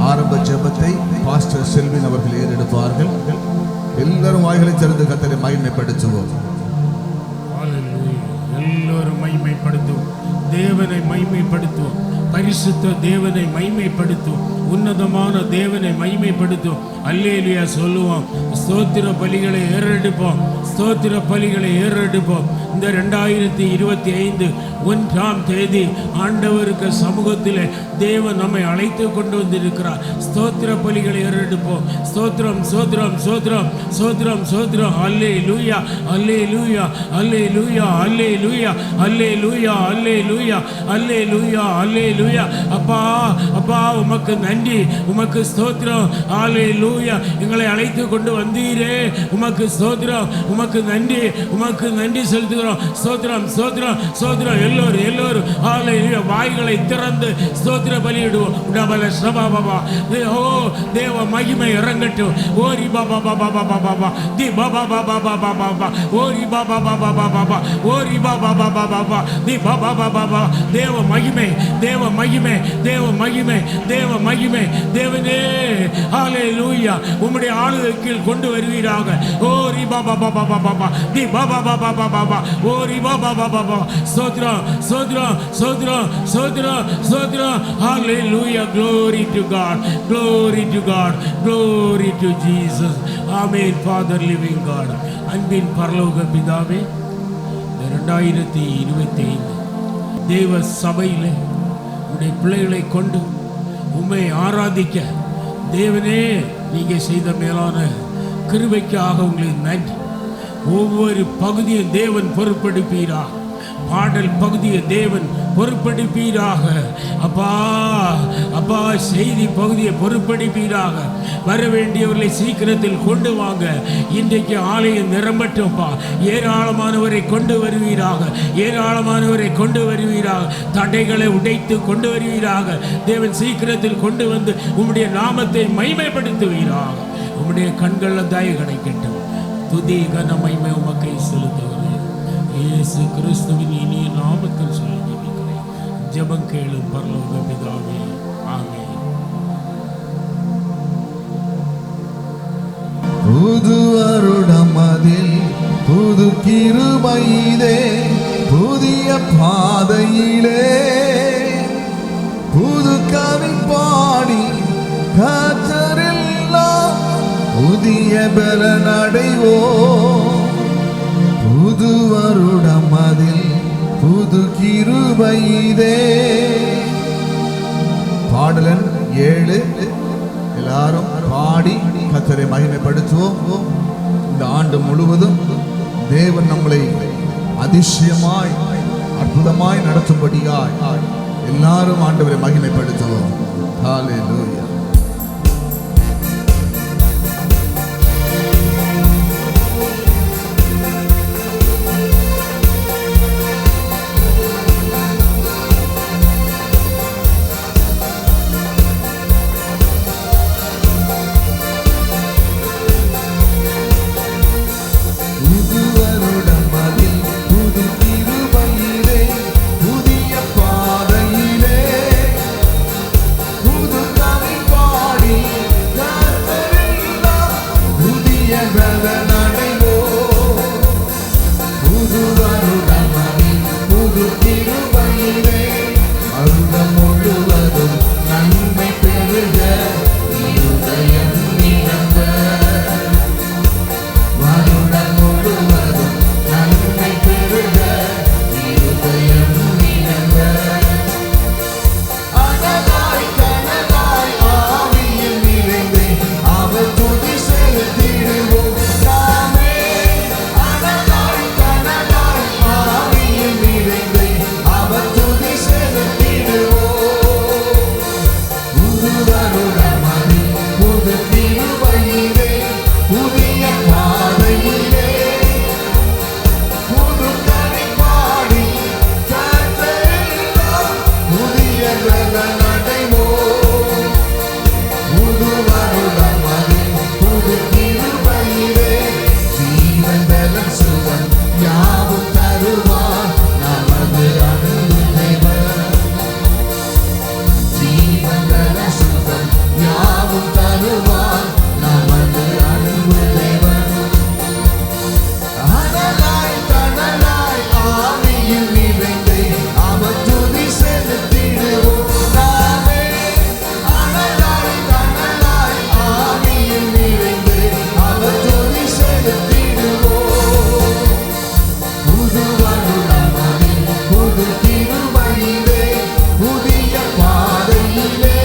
ஆரம்ப ஜெபத்தை பாஸ்டர் செல்வின் அவர்கள் ஏறெடுப்பார்கள். எல்லாரும் வாய்களை திறந்து கர்த்தரை மகிமைப்படுத்துவோம். எல்லோரும் மகிமைப்படுத்துவோம், தேவனை மகிமைப்படுத்துவோம், பரிசுத்த தேவனை மகிமைப்படுத்துவோம், உன்னதமான தேவனை மகிமைப்படுத்துவோம். அல்லேலூயா சொல்லுவோம். ஸ்தோத்திர பலிகளை ஏறெடுப்போம், ஸ்தோத்திர பலிகளை ஏறெடுப்போம். இந்த 2025 1ஆம் தேதி ஆண்டவருக்கு சமூகத்தில் தேவன் நம்மை அழைத்து கொண்டு வந்திருக்கிறார். ஸ்தோத்திர பலிகளை ஏறெடுப்போம். ஸ்தோத்திரம் ஸ்தோத்திரம் ஸ்தோத்திரம் ஸ்தோத்திரம் ஸ்தோத்திரம். அல்லேலூயா அல்லேலூயா அல்லேலூயா அல்லேலூயா அல்லேலூயா அல்லேலூயா அல்லேலூயா அல்லேலூயா. அப்பா அப்பா உமக்கு நன்றி, உமக்கு ஸ்தோத்திரம். அல்லேலூயா. எங்களை அழைத்து கொண்டு வந்தீரே, உமக்கு ஸ்தோத்திரம், உமக்கு நன்றி, உமக்கு நன்றி செலுத்துகிறோம். ஸ்தோத்திரம் ஸ்தோத்திரம் ஸ்தோத்திரம். எல்லோரும் அல்லேலூயா வாய்களை திறந்து ஸ்தோத்திர பலியிடுவோம். டபல சபா பாபா. ஓ தேவ மகிமை இறங்கட்டும். ஓரி பாபா பாபா பாபா பாபா தி பாபா பாபா பாபா பாபா ஓரி பாபா பாபா பாபா ஓரி பாபா பாபா பாபா தி பாபா பாபா பாபா. தேவ மகிமை தேவ மகிமை தேவ மகிமை தேவ மகிமை. தேவனே அல்லேலூயா உம்முடைய ஆளுகைக்கு கொண்டு வருவீராக. ஓரி பாபா பாபா பாபா தி பாபா பாபா பாபா ஓரி பாபா பாபா பாபா. ஸ்தோத்திரம் ஸ்தோத்திரம் ஸ்தோத்திரம் ஸ்தோத்திரம் ஸ்தோத்திரம். Hallelujah. Glory to God. Glory to God. Glory to Jesus. Amen. Father living God. அன்பின் பரலோக பிதாவே, 2025 தேவ சபையிலே உடைய பிள்ளைகளை கொண்டு உம்மை ஆராதிக்க தேவனே நீங்க செய்த மேலான கிருபைக்காக உங்களுக்கு நன்றி. ஒவ்வொரு பகுதியும் தேவன் பொறுப்பெடுப்பீராக. பாடல் பகுதியை தேவன் பொறுப்பெடுப்பீராக. அப்பா அப்பா செய்தி பகுதியை பொறுப்பெடுப்பீராக. வர வேண்டியவர்களை சீக்கிரத்தில் கொண்டு வாங்க. இன்றைக்கு ஆலயம் நிரம்பட்டும்ப்பா. ஏராளமானவரை கொண்டு வருவீராக, ஏராளமானவரை கொண்டு வருவீராக. தடைகளை உடைத்து கொண்டு வருவீராக. தேவன் சீக்கிரத்தில் கொண்டு வந்து உம்முடைய நாமத்தை மகிமைப்படுத்துவீராக. உம்முடைய கண்களில் தயவு கிடைக்கட்டும். துதி கன மகிமை உமக்கை செலுத்துகிறேன். இயேசு கிறிஸ்துவின் இனிய நாமத்தில் சொல்லி ஜெபிக்கிறேன். ஜெபம் கேளு பரலோக பிதாவே. ஆமென். புது வருடம் அதில் புது கிருபையிலே புதிய பாதையிலே புது கவி பாடி கர்த்தரெல்லாம் புதிய பலன் அடைவோம். புது வருடம் அதில் புது கிருபையிலே. பாடலன் 7 எல்லாரும் பாடி கர்த்தரை மகிமைப்படுத்துவோம். இந்த ஆண்டு முழுவதும் தேவன் நம்மளை அதிசயமாய் அற்புதமாய் நடத்தும்படியாய் எல்லாரும் ஆண்டவரை மகிமைப்படுத்துவோம். ஹல்லேலூயா. புது யாவும் தருவார் நமது அன்பு தேவன். அனலாய் தனலாய் ஆவியில் நிறைந்து அவர் துதி செலுத்திடுவோம். நாமே அனலாய் தனலாய் ஆவியில் நிறைந்து அவர் துதி செலுத்திடுவோம். புது வருடமணி புது திருவழியிலே புதிய பாதையிலே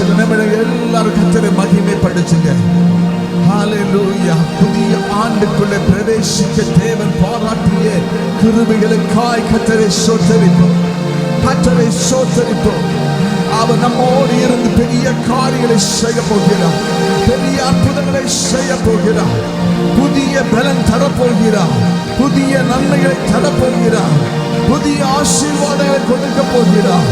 சில நிமிடங்கள் எல்லாரும் கர்த்தரை மகிமைப்படுத்துங்க. ஹalleluya. புதிய ஆண்டுக்குள்ளே பிரவேசிக்க தேவன் பாராட்டிய கிருபைகளுக்காய் கர்த்தரை ஸ்தோத்திரிப்போம். கர்த்தரை ஸ்தோத்திரிப்போம். அவர் நம்மோடு இருந்து பெரிய காரியங்களை செய்ய போகிறார். பெரிய அற்புதங்களை செய்ய போகிறார். புதிய பலன் தரப்போகிறார். புதிய நன்மைகளை தரப்போகிறார். புதிய ஆசீர்வாதங்களை கொடுக்க போகிறார்.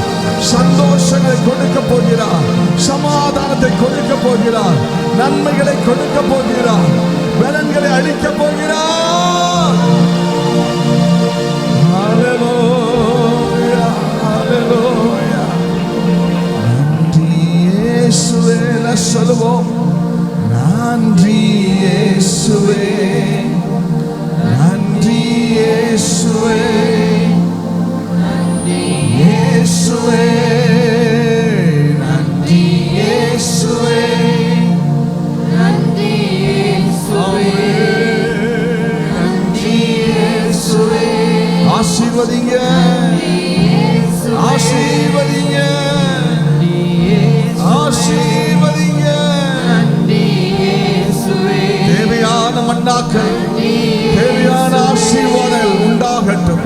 சந்தோஷங்களை கொடுக்க போகிறார். சமாதானத்தை கொடுக்க போகிறார். நன்மைகளை கொடுக்க போகிறார். பலன்களை அளிக்க போகிறார். ஹalleluya, ஹalleluya. நன்றி இயேசுவே, சொல்லுவோம். நன்றி இயேசுவே, நன்றி இயேசுவே, இயேசுவே, நன்றி இயேசுவே, நன்றி இயேசுவே, நன்றி இயேசுவே. ஆசீர்வதிங்க, ஆசீர்வதிங்க, ஆசீர்வதிங்க. தேவையான மன்னாக்கள், தேவையான ஆசீர்வாதங்கள் உண்டாகட்டும்.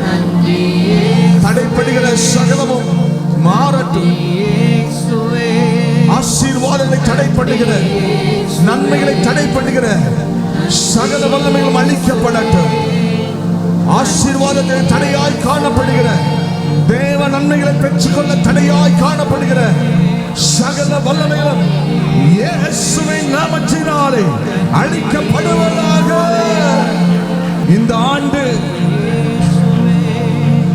தடைப்படுகிற சகலமும் மாறட்டும். ஆசீர்வாதங்களை தடைப்படுகிற, நன்மைகளை தடைப்படுகிற சகல வல்லமைகளும் அளிக்கப்படட்டும். ஆசீர்வாதத்தை தடையாய் காணப்படுகிற, தேவ நன்மைகளை பெற்றுக்கொள்ள தடையாய் காணப்படுகிற சகல வல்லமைகளும் இயேசுவின் நாமத்தினாலே அளிக்கப்படுவதாக. இந்த ஆண்டு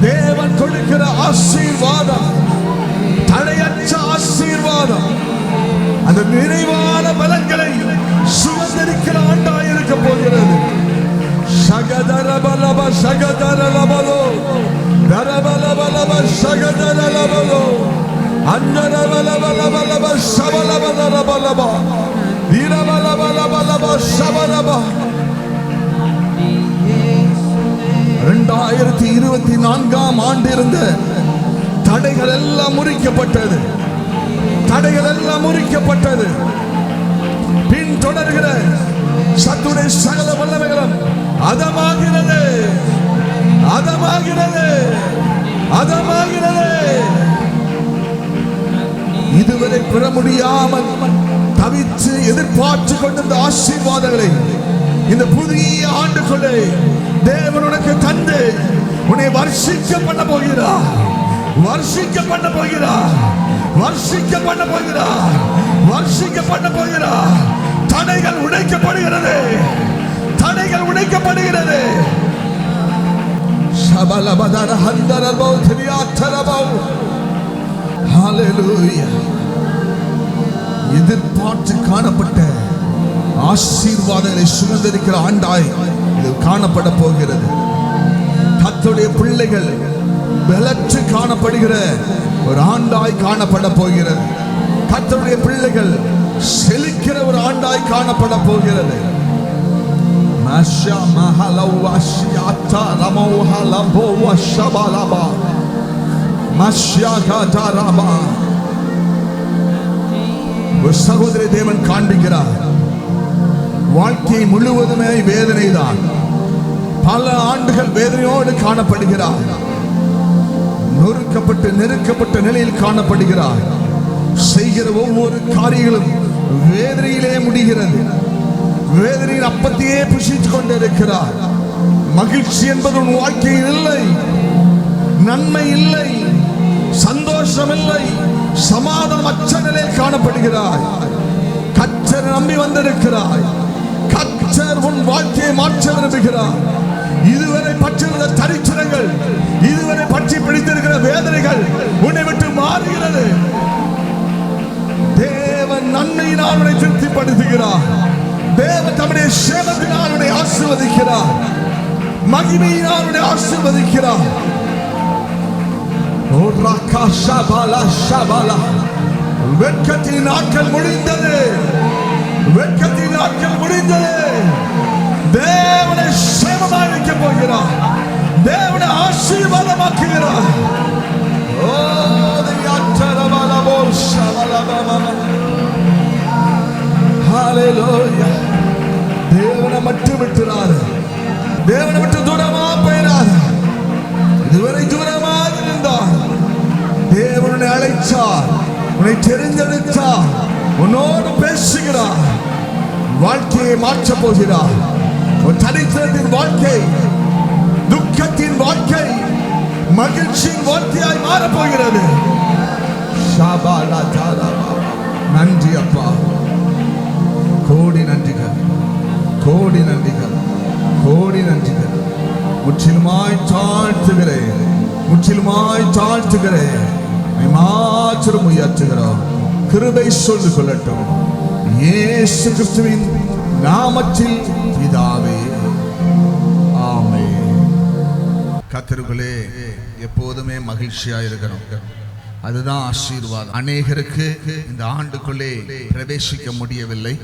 தேவன் கொடுக்கிற ஆசீர்வாதம் தடையற்ற ஆசீர்வாதம், அந்த நிறைவான பலன்களை சுதந்திரிக்கிற ஆண்டாய் இருக்க போகிறது. சகதரபலப சகதரலபலோ தரபலபலப சகதரலபலோ அந்தரபலபலபலப சபலபலபலப வீரபலபலபலப சபலப. 2024ஆம் ஆண்டு இருந்த தடைகள் எல்லாம் முறிக்கப்பட்டது. தடைகள் எல்லாம் முறிக்கப்பட்டது. பின் தொடர்கிற சத்துடைய சகல வல்லமைகளும் அதமாகிறது, அதமாகிறது, அதமாகிறது. இதுவரை பெற முடியாமல் தவித்து எதிர்பார்த்து கொண்டிருந்த ஆசீர்வாதங்களை இந்த புதிய ஆண்டுக்குள்ளே தேவன் உனக்கு தந்து உன்னை வர்ஷிக்க பண்ண போகிறார். வர்ஷிக்க பண்ண போகிறார். வர்ஷிக்க பண்ண போகிறார். வர்ஷிக்க பண்ண போகிறார். தடைகள் உடைக்கப்படுகிறது. தடைகள் உடைக்கப்படுகிறது. சபலபதர ஹந்தரபௌ திரியாத்தரபௌ. ஹalleluya. எதிர்பார்த்து காணப்பட்ட ஆசீர்வாதங்களை சுமந்திருக்கிற ஆண்டாய் இது காணப்பட போகிறது. கர்த்தருடைய பிள்ளைகள் பலற்று காணப்படுகிற ஒரு ஆண்டாய் காணப்பட போகிறது. கர்த்தருடைய பிள்ளைகள் செழிக்கிற ஒரு ஆண்டாய் காணப்பட போகிறது. மஷா மஹலவாஷியாத்தா ரமௌஹலபோ வஷபலபா மஷ்யாகதரபா. ஒரு சகோதரி தேவன் காண்பிக்கிறார். வாழ்க்கை முழுவதுமே வேதனை தான். பல ஆண்டுகள் வேதனையோடு காணப்படுகிறார். நொறுக்கப்பட்டு நெருக்கப்பட்ட நிலையில் காணப்படுகிறார். செய்கிற ஒவ்வொரு காரியங்களும் வேதனையிலே முடிகிறது. வேதனையின் அப்பத்தையே புசித்துக் கொண்டிருக்கிறார். மகிழ்ச்சி என்பது உன் வாழ்க்கையில் இல்லை. நன்மை இல்லை. சந்தோஷம் இல்லை. சமாதானம் அற்ற நிலையில் காணப்படுகிறாய். கர்த்தரை நம்பி வந்திருக்கிறாய். கர்த்தர் உன் வாழ்க்கையை மாற்ற விரும்புகிறார். இதுவரை பற்றிருந்த தரித்திரங்கள், இதுவரை பற்றி பிடித்திருக்கிற வேதனைகள் உன்னை விட்டு மாறுகிறது. தேவன் நன்மையினால் உன்னை திருப்திப்படுத்துகிறார். தேவன் தம்முடைய சேமத்தினால் உன்னை ஆசீர்வதிக்கிறார். மகிமையினால் உன்னை ஆசீர்வதிக்கிறார். வெட்கத்தின் நாட்கள் முடிந்தது. வெட்கத்தின் நாட்கள் முடிந்தது. தேவனை சேமமாக வைக்க போகிறார். தேவனை ஆசீர்வாதமாக்குகிறார். ஓ ஹalleluya. தேவனை மட்டும் விட்டுறாரு, தேவனை விட்டு தூரமா போயிடாது. இதுவரை தூரமாக இருந்தார், தேவனை அழைச்சார், உன்னை தெரிந்தெடுத்தார், உன்னோடு பேசுகிறார், வாழ்க்கையை மாற்றப் போகிறார். ஒரு தரித்திரத்தின் வாழ்க்கை, துக்கத்தின் வாழ்க்கை மகிழ்ச்சியின் வாழ்க்கையாய் மாறப்போகிறது. நன்றி அப்பா, கோடி நன்றிகள், கோடி நன்றிகள், கோடி நன்றிகள். முற்றிலுமாய் தாழ்த்துகிறேன், முற்றிலுமாய் தாழ்த்துகிறேன். மாத்திரம் உயர்த்துகிறோம். கிருபை சொல்லிக் கொள்ளட்டும் இயேசு கிறிஸ்துவின் நாமத்தில் பிதாவே, ஆமென். கர்த்தருக்குள்ளே எப்போதுமே மகிழ்ச்சியா இருக்கணும், அதுதான் ஆசீர்வாதம். அநேகருக்கு இந்த ஆண்டுக்குள்ளே பிரவேசிக்க முடியவில்லை,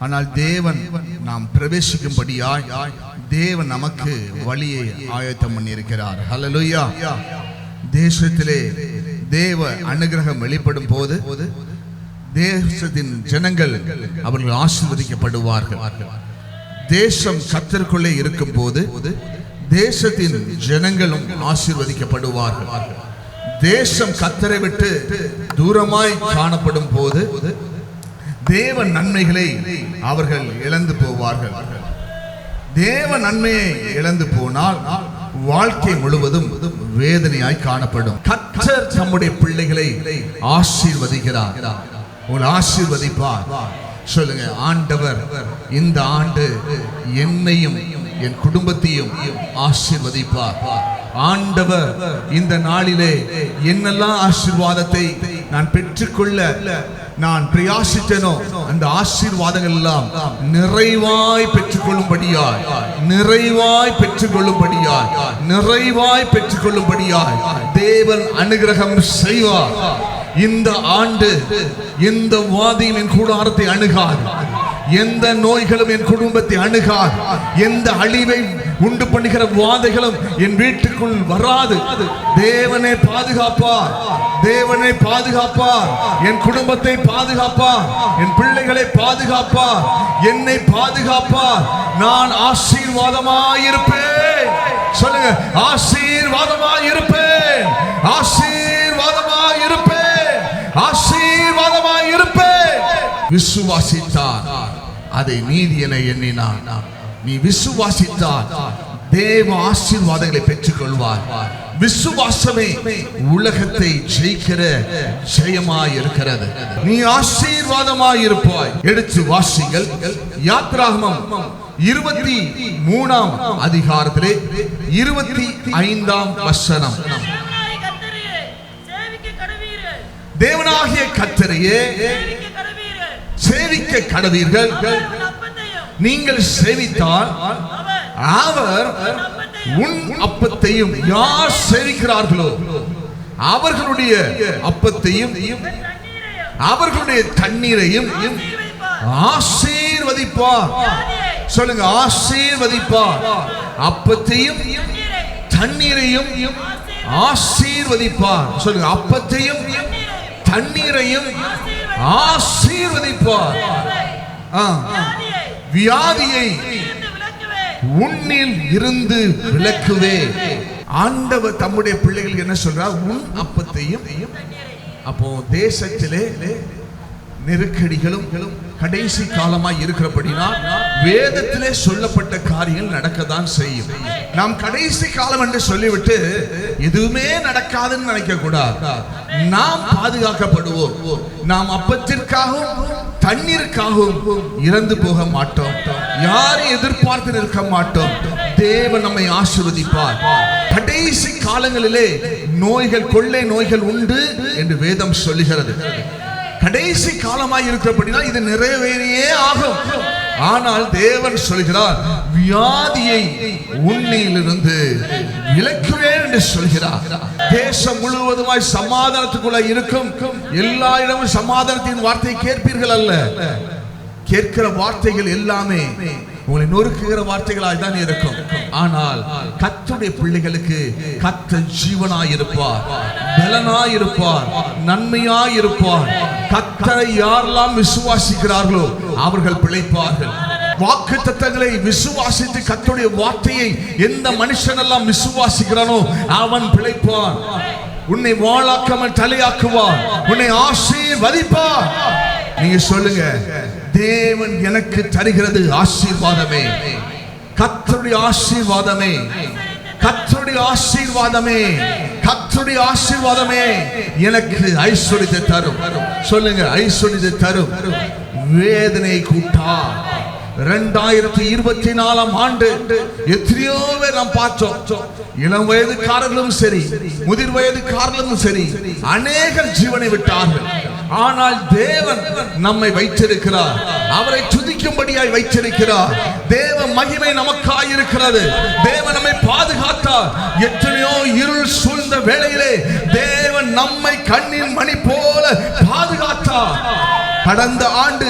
ஆனால் தேவன் நாம் பிரவேசிக்கும்படியாய் தேவன் நமக்கு வழியை ஆயத்தம் பண்ணியிருக்கிறார். ஹல்லேலூயா. தேசத்திலே தேவ அனுகிரகம் வெளிப்படும் போது தேசத்தின் ஜனங்கள் அவர்கள் ஆசீர்வதிக்கப்படுவார்கள். தேசம் கர்த்தருக்குள்ளே இருக்கும் போது தேசத்தின் ஜனங்களும் ஆசீர்வதிக்கப்படுவார்கள். தேசம் கர்த்தரை விட்டு தூரமாய் காணப்படும் போது தேவ நன்மைகளை அவர்கள் இழந்து போவார்கள். தேவ நன்மையை இழந்து போனால் வாழ்க்கை முழுவதும் வேதனையாய் காணப்படும். கர்த்தர் தம்முடைய பிள்ளைகளை ஆசீர்வதிக்கிறார். உங்களை ஆசீர்வதிப்பார். சொல்லுங்க, ஆண்டவர் இந்த ஆண்டு என்னையும் என் குடும்பத்தையும் ஆசீர்வதிப்பார். ஆண்டவர் இந்த நாளிலே என்னெல்லாம் ஆசீர்வாதத்தை நான் பெற்றுக்கொள்ள நான் பிரயாசித்தேனோ அந்த ஆசீர்வாதங்கள் எல்லாம் நிறைவாய் பெற்றுக்கொள்ளும்படியாய், நிறைவாய் பெற்றுக்கொள்ளும்படியாய், நிறைவாய் பெற்றுக்கொள்ளும்படியாய் தேவன் அனுகிரகம் செய்வார். இந்த ஆண்டு எந்த வாதியும் என் கூடாரத்தை அணுகாது, எந்த நோய்களும் என் குடும்பத்தை அணுகாது, எந்த அழிவை உண்டு பண்ணுகிற வாதைகளும் என் வீட்டுக்குள் வராது. தேவனை பாதுகாப்பார், தேவனை பாதுகாப்பார், என் குடும்பத்தை பாதுகாப்பார், என் பிள்ளைகளை பாதுகாப்பார், என்னை பாதுகாப்பார். நான் ஆசீர்வாதமாயிருப்பேன். சொல்லுங்க, ஆசீர்வாதமாயிருப்பேன், ஆசீர்வாதமாயிருப்பேன், ஆசீர்வாதமாயிருப்பேன். விசுவாசித்தார், அதை நீதி என எண்ணினான். நீ விசுவாசித்தால் தேவ ஆசீர்வாதங்களை பெற்றுக் கொள்வார். விசுவாசமே உலகத்தை ஜெயிக்கிற ஜெயமாய் இருக்கிறது. நீ ஆசீர்வாதமாய் இருப்பாய். எடுத்து வாசிங்கள். யாத்ராகமம் 23ஆம் அதிகாரத்திலே 25ஆம் வசனம். தேவனாகிய கர்த்தரையே சேவிக்க கடவீர்கள். நீங்கள் சேவித்தால் அவர் உன் அப்பத்தையும், யார் சேவிக்கிறார்களோ அவர்களுடைய அப்பத்தையும் அவர்களுடைய தண்ணீரையும் ஆசீர்வதிப்பார். சொல்லுங்க, ஆசீர்வதிப்பார். அப்பத்தையும் தண்ணீரையும் ஆசீர்வதிப்பார். சொல்லுங்க, அப்பத்தையும் தண்ணீரையும் ஆசீர்வதிப்பார். வியாதியை உன்னில் இருந்து விலக்குவே. ஆண்டவர் தம்முடைய பிள்ளைகளுக்கு என்ன சொல்றார்? உன் அப்பத்தையும். அப்போ தேசத்திலே நெருக்கடிகளும் கடைசி காலமாய் இருக்கிறபடினா வேதத்திலே சொல்லப்பட்ட காரியங்கள் நடக்கத்தான் செய்யும். நாம் கடைசி காலம் என்று சொல்லிவிட்டு எதுவுமே நடக்காதுன்னு நினைக்க கூடாது. நாம் பாதுகாக்கப்படுவோம். நாம் அப்பத்திற்காகவும் தண்ணீருக்காகவும் இறந்து போக மாட்டோம். யாரை எதிர்பார்த்து நிற்க மாட்டோம். தேவன் நம்மை ஆசீர்வதிப்பார். கடைசி காலங்களிலே நோய்கள், கொள்ளை நோய்கள் உண்டு என்று வேதம் சொல்லுகிறது. கடைசி காலமாய் இருக்கிறபடினா இது நிறைவேறியே ஆகும். ஆனால் தேவன் சொல்கிறார், வியாதியை உன்னிலிருந்து விலக்குவேன் என்று சொல்கிறார். தேசம் முழுவதுமாய் சமாதானத்துக்குள்ள இருக்கும். எல்லா இடமும் சமாதானத்தின் வார்த்தை கேட்பீர்கள் அல்ல. கேட்கிற வார்த்தைகள் எல்லாமே உங்களை நொறுக்குகிற வார்த்தைகளாய் தான் இருக்கும். ஆனால் கர்த்தருடைய பிள்ளைகளுக்கு கர்த்தர் ஜீவனாயிருப்பார், பலனாயிருப்பார், நன்மையாயிருப்பார். கர்த்தரை யாரெல்லாம் விசுவாசிக்கிறார்களோ அவர்கள் பிழைப்பார்கள். வாக்குத்தத்தங்களை விசுவாசித்து கர்த்தருடைய வார்த்தையை எந்த மனுஷன் எல்லாம் விசுவாசிக்கிறானோ அவன் பிழைப்பான். உன்னை வாளாக்காமல் தலையாக்குவார், உன்னை ஆசீர்வதிப்பார். நீங்க சொல்லுங்க, தேவன் எனக்கு தருகிறது ஆசீர்வாதமே, கர்த்தருடைய ஆசீர்வாதமே, கர்த்தருடைய ஆசீர்வாதமே, கர்த்தருடைய ஆசீர்வாதமே எனக்கு ஐஸ்வர்யத்தை தரும். சொல்லுங்க, ஐஸ்வர்யத்தை தரும். வேதனை கூட்டா 2024 ஆண்டு எத்தனையோ பேர் நாம் பார்த்தோம். இளம் வயதுக்காரர்களும் சரி, முதிர் வயதுக்காரர்களும் சரி, அநேகர் ஜீவனை விட்டார்கள். ஆனால் தேவன் நம்மை வைத்திருக்கிறார், அவரை துதிக்கும்படியாய் வைத்திருக்கிறார். தேவ மகிமை நமக்காய் இருக்கிறது. தேவன் நம்மை பாதுகாத்தார். எத்தனையோ இருள் சூழ்ந்த வேளையிலே தேவன் நம்மை கண்ணின் மணி போல பாதுகாத்தார். கடந்த ஆண்டு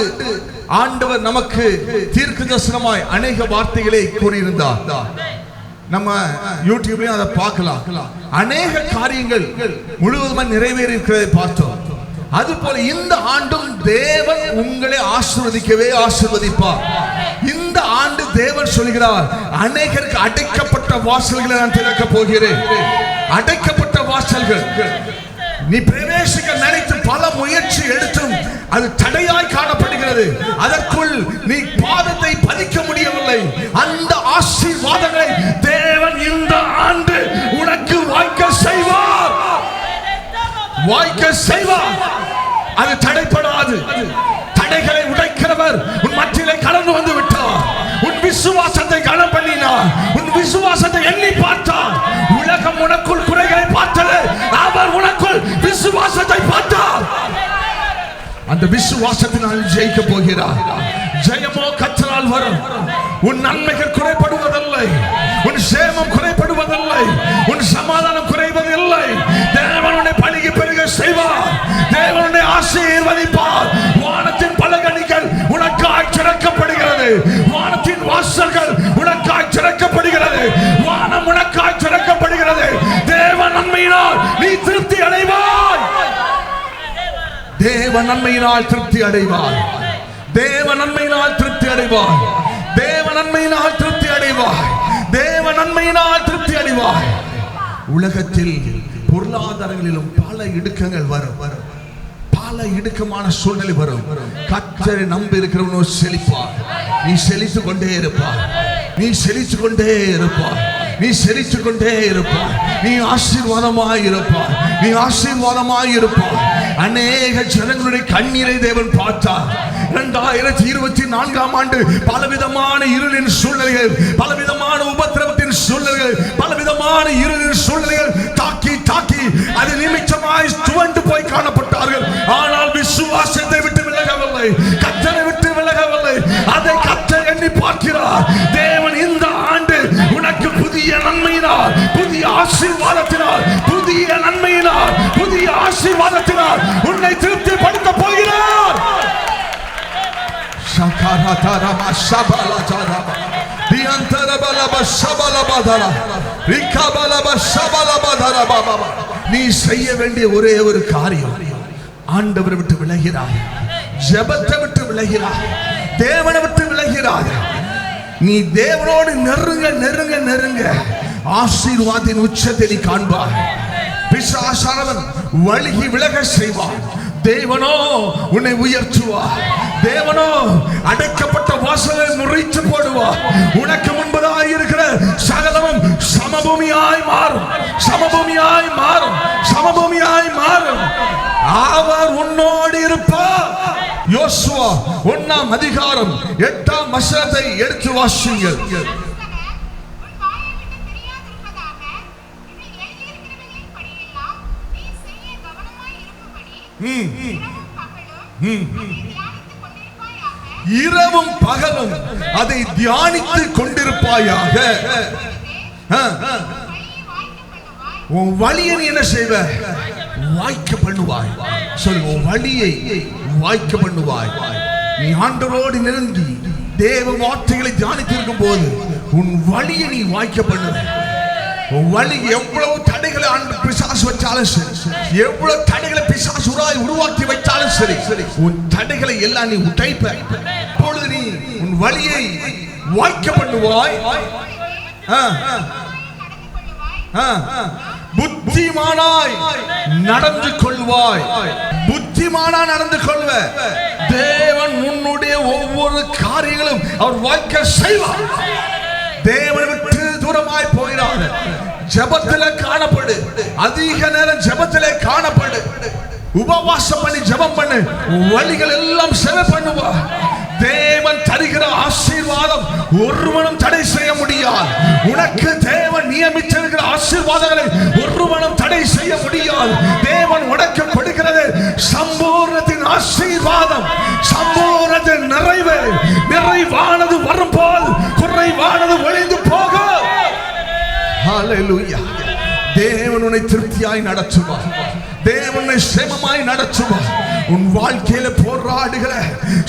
ஆண்டவர் நமக்கு தீர்க்கதரிசனமாய் அநேக வார்த்தைகளை கூறியிருந்தார். நம்ம யூடியூப்லயும் அதை பார்க்கலாம். அநேக காரியங்கள் முழுவதுமாக நிறைவேறி இருக்கிறதை பார்த்தோம். அதுபோல இந்த ஆண்டும் தேவன் உங்களை ஆசீர்வதிக்கவே ஆசீர்வதிப்பார். இந்த ஆண்டு தேவன் சொல்கிறார், அநேகருக்கு அடைக்கப்பட்ட வாசல்களை நான் திறக்க போகிறேன். அடைக்கப்பட்ட வாசல்கள் நீ பிரவேசிக்க நினைத்து பல முயற்சி எடுத்தும் அது தடையாய் காணப்படுகிறது. அதற்குள் நீ பாதத்தை பதிக்க முடியவில்லை. அந்த ஆசீர்வாதங்களை தேவன் இந்த ஆண்டு உனக்கு வாய்க்க செய்வார், வாய்க்க செய்வார். அது தடைப்படாது. தடைகளை உடைக்கிறவர் உன் மத்தியிலே கலந்து வந்து விட்டார். உன் விசுவாசத்தை கனம் பண்ணினார், உன் விசுவாசத்தை எண்ணி பார்த்தார். உலகம் உனக்குள் குறைகளை பார்த்தது, அவர் உனக்குள் விசுவாசத்தை பார்த்தார். அந்த விசுவாசத்தினால் ஜெயிக்க போகிறார். ஜெயமோ கர்த்தரால் வரும். உன் நன்மைகள் குறைபடுவதில்லை, உன் சேமம் குறைபடுவதில்லை, உன் சமாதானம் குறைவதில்லை. தேவனுடைய பணிக்கு பெருக செய்வார், தேவனுடைய ஆசீர்வதிப்பார். வானத்தின் பலகணிகள் உனக்காய் திறக்கப்படுகிறது, வானத்தின் வாசல்கள் உனக்காய் திறக்கப்படுகிறது, வானம் உனக்காய் திறக்கப்படுகிறது. தேவ நன்மையினால் நீ திருப்தி அடைவாய். தேவ நன்மையினால் திருப்தி அடைவாய். தேவ நன்மையினால் திருப்தி அடைவாய். தேவ நன்மையினால் திருப்தி அடைவாய். தேவ நன்மையினால் திருப்தி அடைவாய். உலகத்தில் பொருளாதாரங்களிலும் பல இடுக்கங்கள் வரும், பல இடுக்கமான சூழ்நிலை வரும். கர்த்தரை நம்பி இருக்கிறவனோ செழிப்பார். நீ செழித்து கொண்டே இருப்பார், நீ செழித்து கொண்டே இருப்பார், நீ செழித்து கொண்டே இருப்பார். நீ ஆசீர்வாதமாய் இருப்பார், நீ ஆசீர்வாதமாய் இருப்பார். அநேக ஜனங்களுடைய கண்ணீரை தேவன் பார்த்தார். 2024 ஆண்டு பலவிதமான இருளின் சூழ்நிலைகள், பலவிதமான உபத்திரவத்தின் சூழ்நிலைகள், பலவிதமான இருளின் சூழ்நிலைகள் தாக்கி தாக்கி அது நிமித்தமாய் துவண்டு போய் காணப்பட்டார்கள். ஆனால் விசுவாசத்தை விட்டு விலகவில்லை, கர்த்தரை விட்டு விலகவில்லை. அதை கர்த்தர் எண்ணி பார்க்கிறார். தேவன் இந்த ஆண்டு உனக்கு புதிய நன்மையினால், புதிய ஆசீர்வாதத்தினால், புதிய நன்மையினால், புதிய ஆசீர்வாதத்தினால் உன்னை திருப்திப்படுத்த போகிறார். நீ செய்ய வேண்டிய ஒரே ஒரு காரியம், ஆண்டவரை விட்டு விலகிறாய், ஜெபத்தை விட்டு விலகிறாய், தேவனை விட்டு விலகிறாய். நீ தேவனோடு நெருங்க நெருங்க நெருங்க ஆசீர்வாதத்தின் உச்சத்தை நீ காண்பாய். பிசாசானவன் வழுகி விலக செய்வான், தேவனோ உன்னை உயர்த்துவார். தேவனோ அடைக்கப்பட்ட வாசலை முறித்து போடுவார். உனக்கு முன்பதாக இருக்கிற சகலமும் சமபூமியாய் மாறும், சமபூமியாய் மாறும், சமபூமியாய் மாறும். அவர் உன்னோடு இருப்பார். யோசுவா 1ஆம் அதிகாரம் 8ஆம் வசனத்தை எடுத்து வாசியுங்கள். இரவும் பகலும் அதை தியானித்து கொண்டிருப்பாயாக. உன் வழியை நீ என்ன செய்வ? வாய்க்க பண்ணுவாய். சொல்லு, உன் வழியை வாய்க்க பண்ணுவாய். நீ ஆண்டவரோடு நெருங்கி தேவ வார்த்தைகளை தியானித்திருக்கும் போது உன் வழியை நீ வாய்க்க பண்ணுவ. உன் வழி எவ்வளவு தடைகளை பிசாசு வச்சாலும் சரி, எவ்வளவு தடைகளை பிசாசு உருவாக்கி வைத்தாலும் சரி, உன் தடைகளை எல்லாம் நீ உடைப்ப. உன் வழியை வாய்க்க பண்ணுவாய். புத்திமானாய் நடந்து கொள்வாய். புத்திமானா நடந்து கொள்வ. தேவன் உன்னுடைய ஒவ்வொரு காரியங்களும் அவர் வாய்க்க செய்வார். தேவனை விட்டு தூரமாய் போயிடாத. ஜெபத்திலே காணப்படு. அதிக நேரம் ஜெபத்திலே காணப்படு. உபவாசம் பண்ணி ஜெபம் பண்ணு. வழிகள் எல்லாம் சரி பண்ணுவா. தேவன் தருகிற ஆசீர்வாதம் ஒருவனும் தடை செய்ய முடியாது. உனக்கு தேவன் நியமித்திருக்கிற ஆசீர்வாதங்களை ஒருவனும் தடை செய்ய முடியாது. தேவன் உனக்கு கொடுக்கிறது சம்பூர்ணத்தின் ஆசீர்வாதம், சம்பூர்ணத்தின் நிறைவு. நிறைவானது வரும்போது குறைவானது ஒழிந்து போகும். ஹல்லேலூயா. தேவன் உன்னை திருப்தியாய் நடத்துவார். தேவனை சேமமாய் நடத்துவார். உன் வாழ்க்கையில போராடுகிற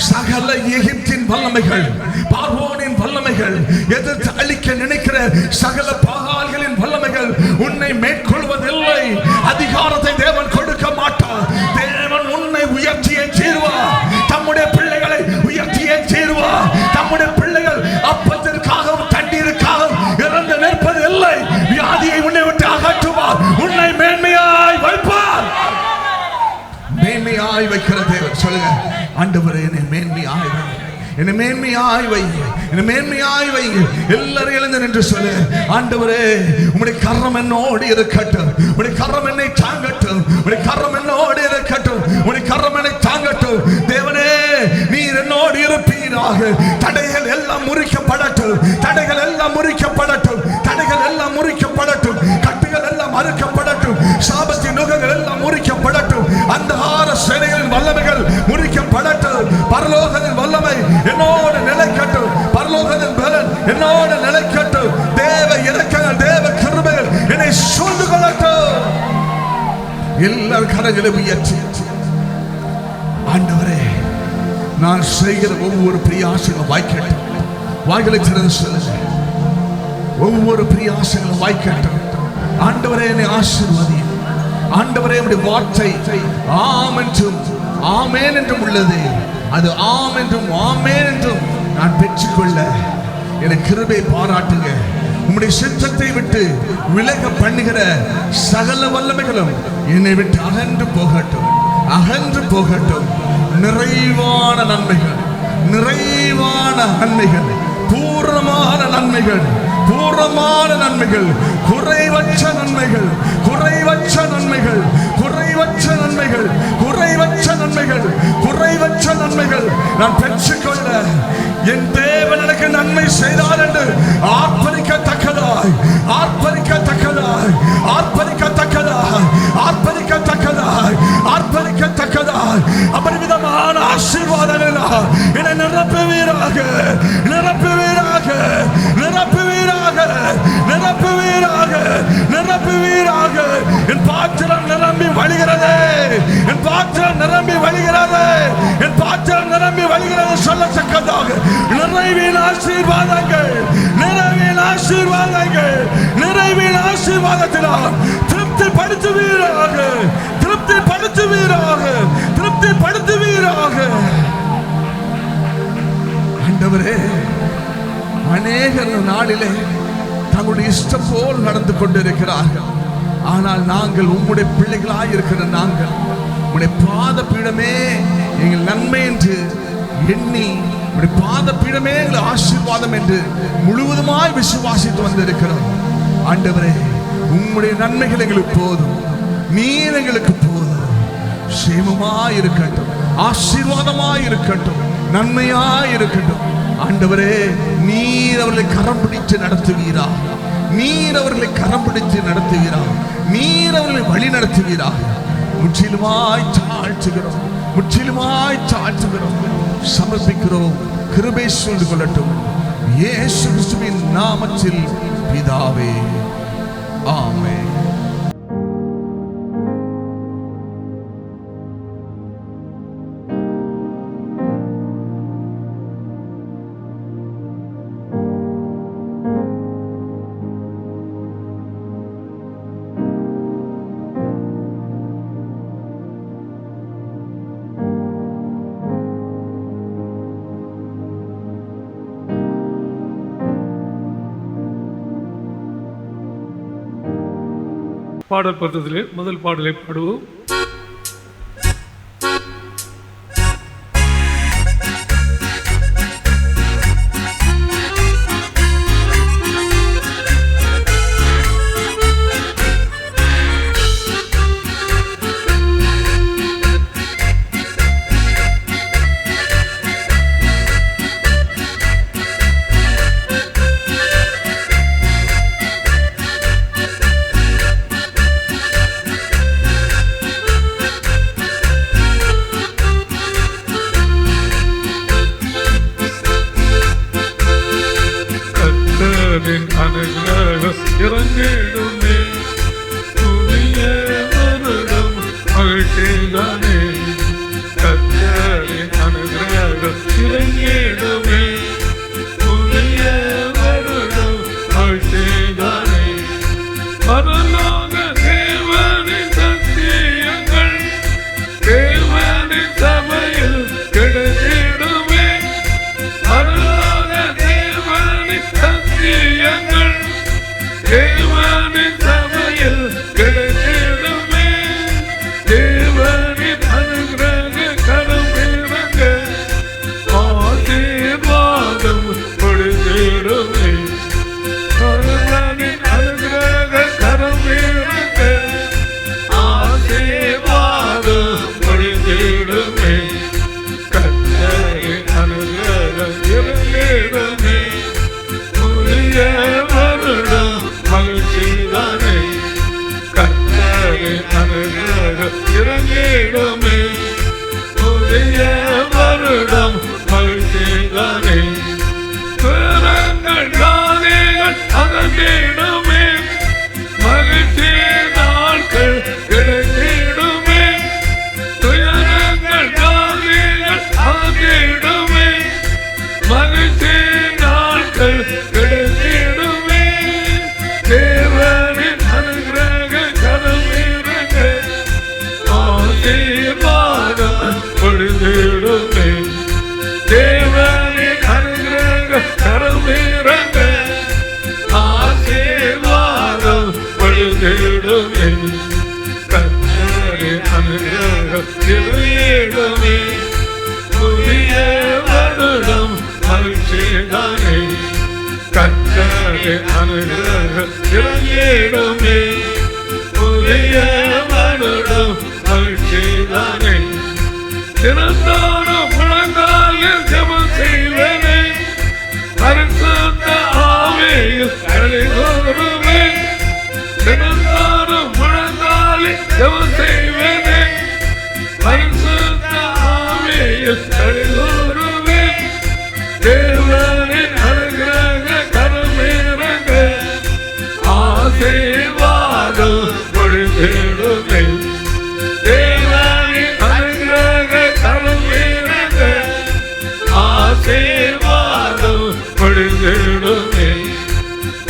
சகல எகிப்தின் வல்லமைகள், பார்வோனின் வல்லமைகள், எதிர்த்து அழிக்க நினைக்கிற சகல பாகால்களின் வல்லமைகள் உன்னை மேற்கொள்வதில்லை. அதிகாரத்தை தேவன் கொடுக்க மாட்டார். தேவன் உன்னை உயர்த்தியே தீர்வார். தம்முடைய பிள்ளைகளை உயர்த்தியே தீர்வார். தம்முடைய பிள்ளைகள் அப்பத்திற்காகவும் தண்ணீருக்காகவும் இறந்து நிற்பது இல்லை. வியாதியை உன்னை விட்டு அகற்றுவார். உன்னை மேன்மையாய் வைப்பார். மேன்மையாய் வைக்கிற தேவன். சொல்லுங்க, ஆண்டவரே என்னை மேன்மையாய் வை, என்னை மேன்மையாய் வை, என்னை மேன்மையாய் வை. எல்லாரும் எழுந்து நின்று சொல்லு, ஆண்டவரே உம்முடைய கரம் என்னோடு இருக்கட்டும். உம்முடைய கரம் என்னை தாங்கட்டும். உம்முடைய கரம் என்னோடு இருக்கட்டும். உம்முடைய கரம் என்னை தாங்கட்டும். தேவனே நீர் என்னோடு இருப்பீராக. தடைகள் எல்லாம் முறிக்கப்படட்டும். தடைகள் எல்லாம் முறிக்கப்படட்டும். தடைகள் எல்லாம் முறிக்கப்படட்டும். கட்டுகள் எல்லாம் அறுக்கப்படட்டும். சாபத்தின் நுகங்கள் எல்லாம் முறிக்கப்படட்டும். அந்தகார சேனைகளின் வல்லமைகள் முறிக்கப்படட்டும். பரலோகத்தின் வல்லமை என்னோடு நிலைக்கட்டும். பரலோகத்தின் பலன் என்னோடு நிலைக்கட்டும். தேவ இரக்கங்கள், தேவ கிருபைகள் என்னை சூழ்ந்து கொள்ளட்டும். எல்லார் கரங்களை உயர்த்தி, ஆண்டவரே நான் செய்கிற ஒவ்வொரு பிரியாசைகளும் வாய்க்கட்டும். வாய்களை திறந்து சொல்லுங்க, ஒவ்வொரு பிரியாசைகளும் வாய்க்கட்டும். ஆண்டவரே என்னை ஆசீர்வதியும். ஆண்டவரே உம்முடைய வார்த்தை ஆம் என்றும் ஆமென் என்றும் உள்ளது. அது ஆம் என்றும் ஆமென் என்றும் நான் பெற்றுக்கொள்ள எனக்கு கிருபை பாராட்டுங்க. உம்முடைய சித்தத்தை விட்டு விலக பண்ணுகிற சகல வல்லமைகளும் என்னை விட்டு அகன்று போகட்டும், அகன்று போகட்டும். நிறைவான நன்மைகள், நிறைவான நன்மைகள், பூர்ணமான நன்மைகள், பூர்ணமான நன்மைகள், குறைவற்ற நன்மைகள், குறைவற்ற நன்மைகள், குறைவற்ற நன்மைகள், குறைவற்ற நன்மைகள், குறைவற்ற நன்மைகள் நான் பெற்றுக்கொள்ள என் தேவன் எனக்கு நன்மை செய்தார் என்று ஆர்ப்பரிக்கத்தக்கதாய், ஆர்ப்பரிக்கத்தக்கதாய், ஆர்ப்பரிக்கத்தக்கதாய், ஆர்ப்பரிக்கத்தக்கதாய், ஆர்ப்பரிக்கத்தக்கதாய் அபரிமிதமான ஆசீர்வாதங்கள் என்னை நிரப்புவீராக, நிரப்புவீராக, நிரப்புவீராக, நிரப்புவீராக, நிரப்புவீராக. என் பாத்திரம் நிரம்பி வழிகிறது. என் பாத்திரம் நிரம்பி வழிகிறது. என் பாத்திரம் நிரம்பி வழிகிறது. சொல்லத்தக்கதாக நிறைவின் ஆசீர்வாதங்கள், நிறைவின் ஆசீர்வாதங்கள், நிறைவின் ஆசீர்வாதத்தினால் திருப்தி படுத்துவீராக, திருப்தி படுத்துவீராக, திருப்தி படுத்துவீராக. ஆண்டவரே, அநேகர் நாளிலே தங்களுடைய இஷ்டம் போல் நடந்து கொண்டிருக்கிறார்கள். ஆனால் நாங்கள் உம்முடைய பிள்ளைகளாய் இருக்கிற நாங்கள் உம்முடைய பாத பீடமே எங்கள் நன்மை என்று எண்ணி, உம்முடைய பாத பீடமே எங்கள் ஆசீர்வாதம் என்று முழுவதுமாய் விசுவாசித்து வந்திருக்கிறோம். ஆண்டவரே, உம்முடைய நன்மைகள் எங்களுக்கு போதும், நீர் எங்களுக்கு போதும். சேமமாய் இருக்கட்டும், ஆசீர்வாதமாய் இருக்கட்டும், நன்மையாய் இருக்கட்டும். ஆண்டவரே, நீர் அவர்களை கரம் பிடித்து நடத்துவீரா, நீர் அவர்களை கரம் பிடித்து நடத்துவீரா, நீர் அவர்களை வழி நடத்துவீரா. முற்றிலுமாய் தாழ்த்துகிறோம், முற்றிலுமாய் தாழ்த்துகிறோம், சமர்ப்பிக்கிறோம். கிருபை சூழ்ந்து கொள்ளட்டும் இயேசு கிறிஸ்துவின் நாமத்தில் பிதாவே, ஆமென். பாடல் பத்தத்திலே முதல் பாடலை பாடுவோம். அனுகிரகம் இறங்கிடுமே, புதிய வருடம் மகிழ்ச்சிதானே. கர்த்தரின் அனுகிரகம் இறங்கிடுமே, புதிய வருடம் மகிழ்ச்சிதானே. பரலோக தேவனின் சத்தியங்கள் தேவனின் சபையில் கிடைத்திடுமே. பரலோக தேவனின் சத்தியங்கள் தேவனின் சபையில் கிடைத்திடுமே. தேவனின் அனுகிரக கரம் இறங்க ஆசீர்வாதம் கொடுத்திடுமே. தேவனின் அனுகிரக கரம் இறங்க ஆசீர்வாதம் கொடுத்திடுமே. கர்த்தரின் அனுகிரகம் இறங்கிடுமே, புதிய வருடம் மகிழ்ச்சிதானே. கர்த்தரின் அனுகிரகம் இறங்கிடுமே, புதிய வருடம் மகிழ்ச்சிதானே. துயரங்கள் காரியங்கள் அகற்றிடுமே, மகிழ்ச்சி நாட்கள் கிடைத்திடுமே. துயரங்கள் காரியங்கள் அகற்றிடுமே, மகிழ்ச்சி நாட்கள் கிடைத்திடுமே. தேவனின் அனுகிரக கரம் இறங்க ஆசீர்வாதம் கொடுத்திடுமே. தேவனின் அனுகிரக கரம் இறங்க ஆசீர்வாதம் கொடுத்திடுமே. கர்த்தரின் அனுகிரகம் இறங்கிடுமே, புதிய வருடம் மகிழ்ச்சிதானே. கர்த்தரின் அனுகிரகம் இறங்கிடுமே, புதிய வருடம் மகிழ்ச்சிதானே. தினந்தோறும் முழங்காலில் ஜெபம் செய்வேனே, பரிசுத்த ஆவியில் களிகூருவேன். தினந்தோறும் முழங்காலில் ஜெபம் செய்வேனே, பரிசுத்த ஆவியில் களிகூருவேன். தேவனின் அனுகிரக கரம் இறங்க ஆசீர்வாதம் கொடுத்திடுமே. தேவனின் அனுகிரக கரம் இறங்க ஆசீர்வாதம் கொடுத்திடுமே.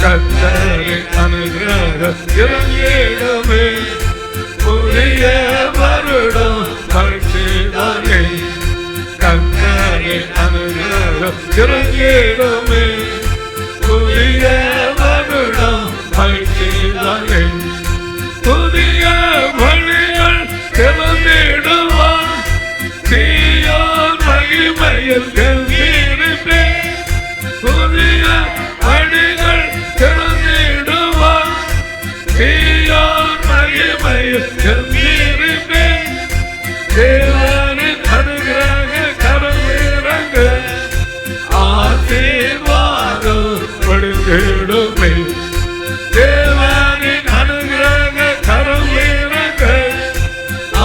கர்த்தரின் அனுகிரகம் இறங்கிடுமே, புதிய வருடம் மகிழ்ச்சிதானே. கர்த்தரின் அனுகிரகம் இறங்கிடுமே, புதிய வருடம் மகிழ்ச்சிதானே. புதிய வழிகள் திறந்திடுவார், சீயோன் மகிமையில் கம்பீரிப்பேன். புதிய வழிகள் திறந்திடுவார், சீயோன் மகிமையில் கம்பீரிப்பேன். தேவனின் அனுகிரக கரம் இறங்க ஆசீர்வாதம் கொடுத்திடுமே. தேவனின் அனுகிரக கரம் இறங்க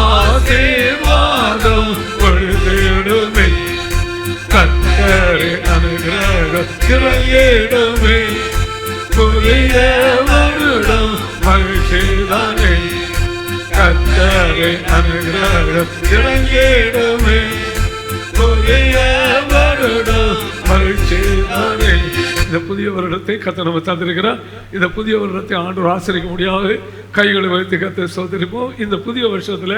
ஆசீர்வாதம் கொடுத்திடுமே. கர்த்தரின் அனுகிரகம் இறங்கிடுமே, புதிய வருடம் மகிழ்ச்சிதானே. கர்த்தரின் அனுகிரகம் இறங்கிடுமே, புதிய வருடம் மகிழ்ச்சிதானே. இந்த புதிய வருடத்தை கர்த்தர் நம்ம தந்திருக்கிறார். இந்த புதிய வருடத்தை ஆண்டவர் ஆசரிக்க முடியாது. கைகளை வைத்து கர்த்தரை ஸ்தோத்திரிப்போம். இந்த புதிய வருஷத்துல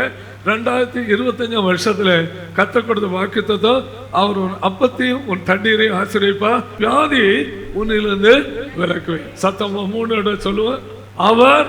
2025 வருஷத்துல கர்த்தர் கொடுத்த வாக்குத்தத்தம், அவர் உன் அப்பத்தையும் உன் தண்ணீரையும் ஆசீர்வதிப்பார், வியாதியை உன்னிலிருந்து விலக்குவேன். சத்தமா 3 சொல்லுவேன். அவர்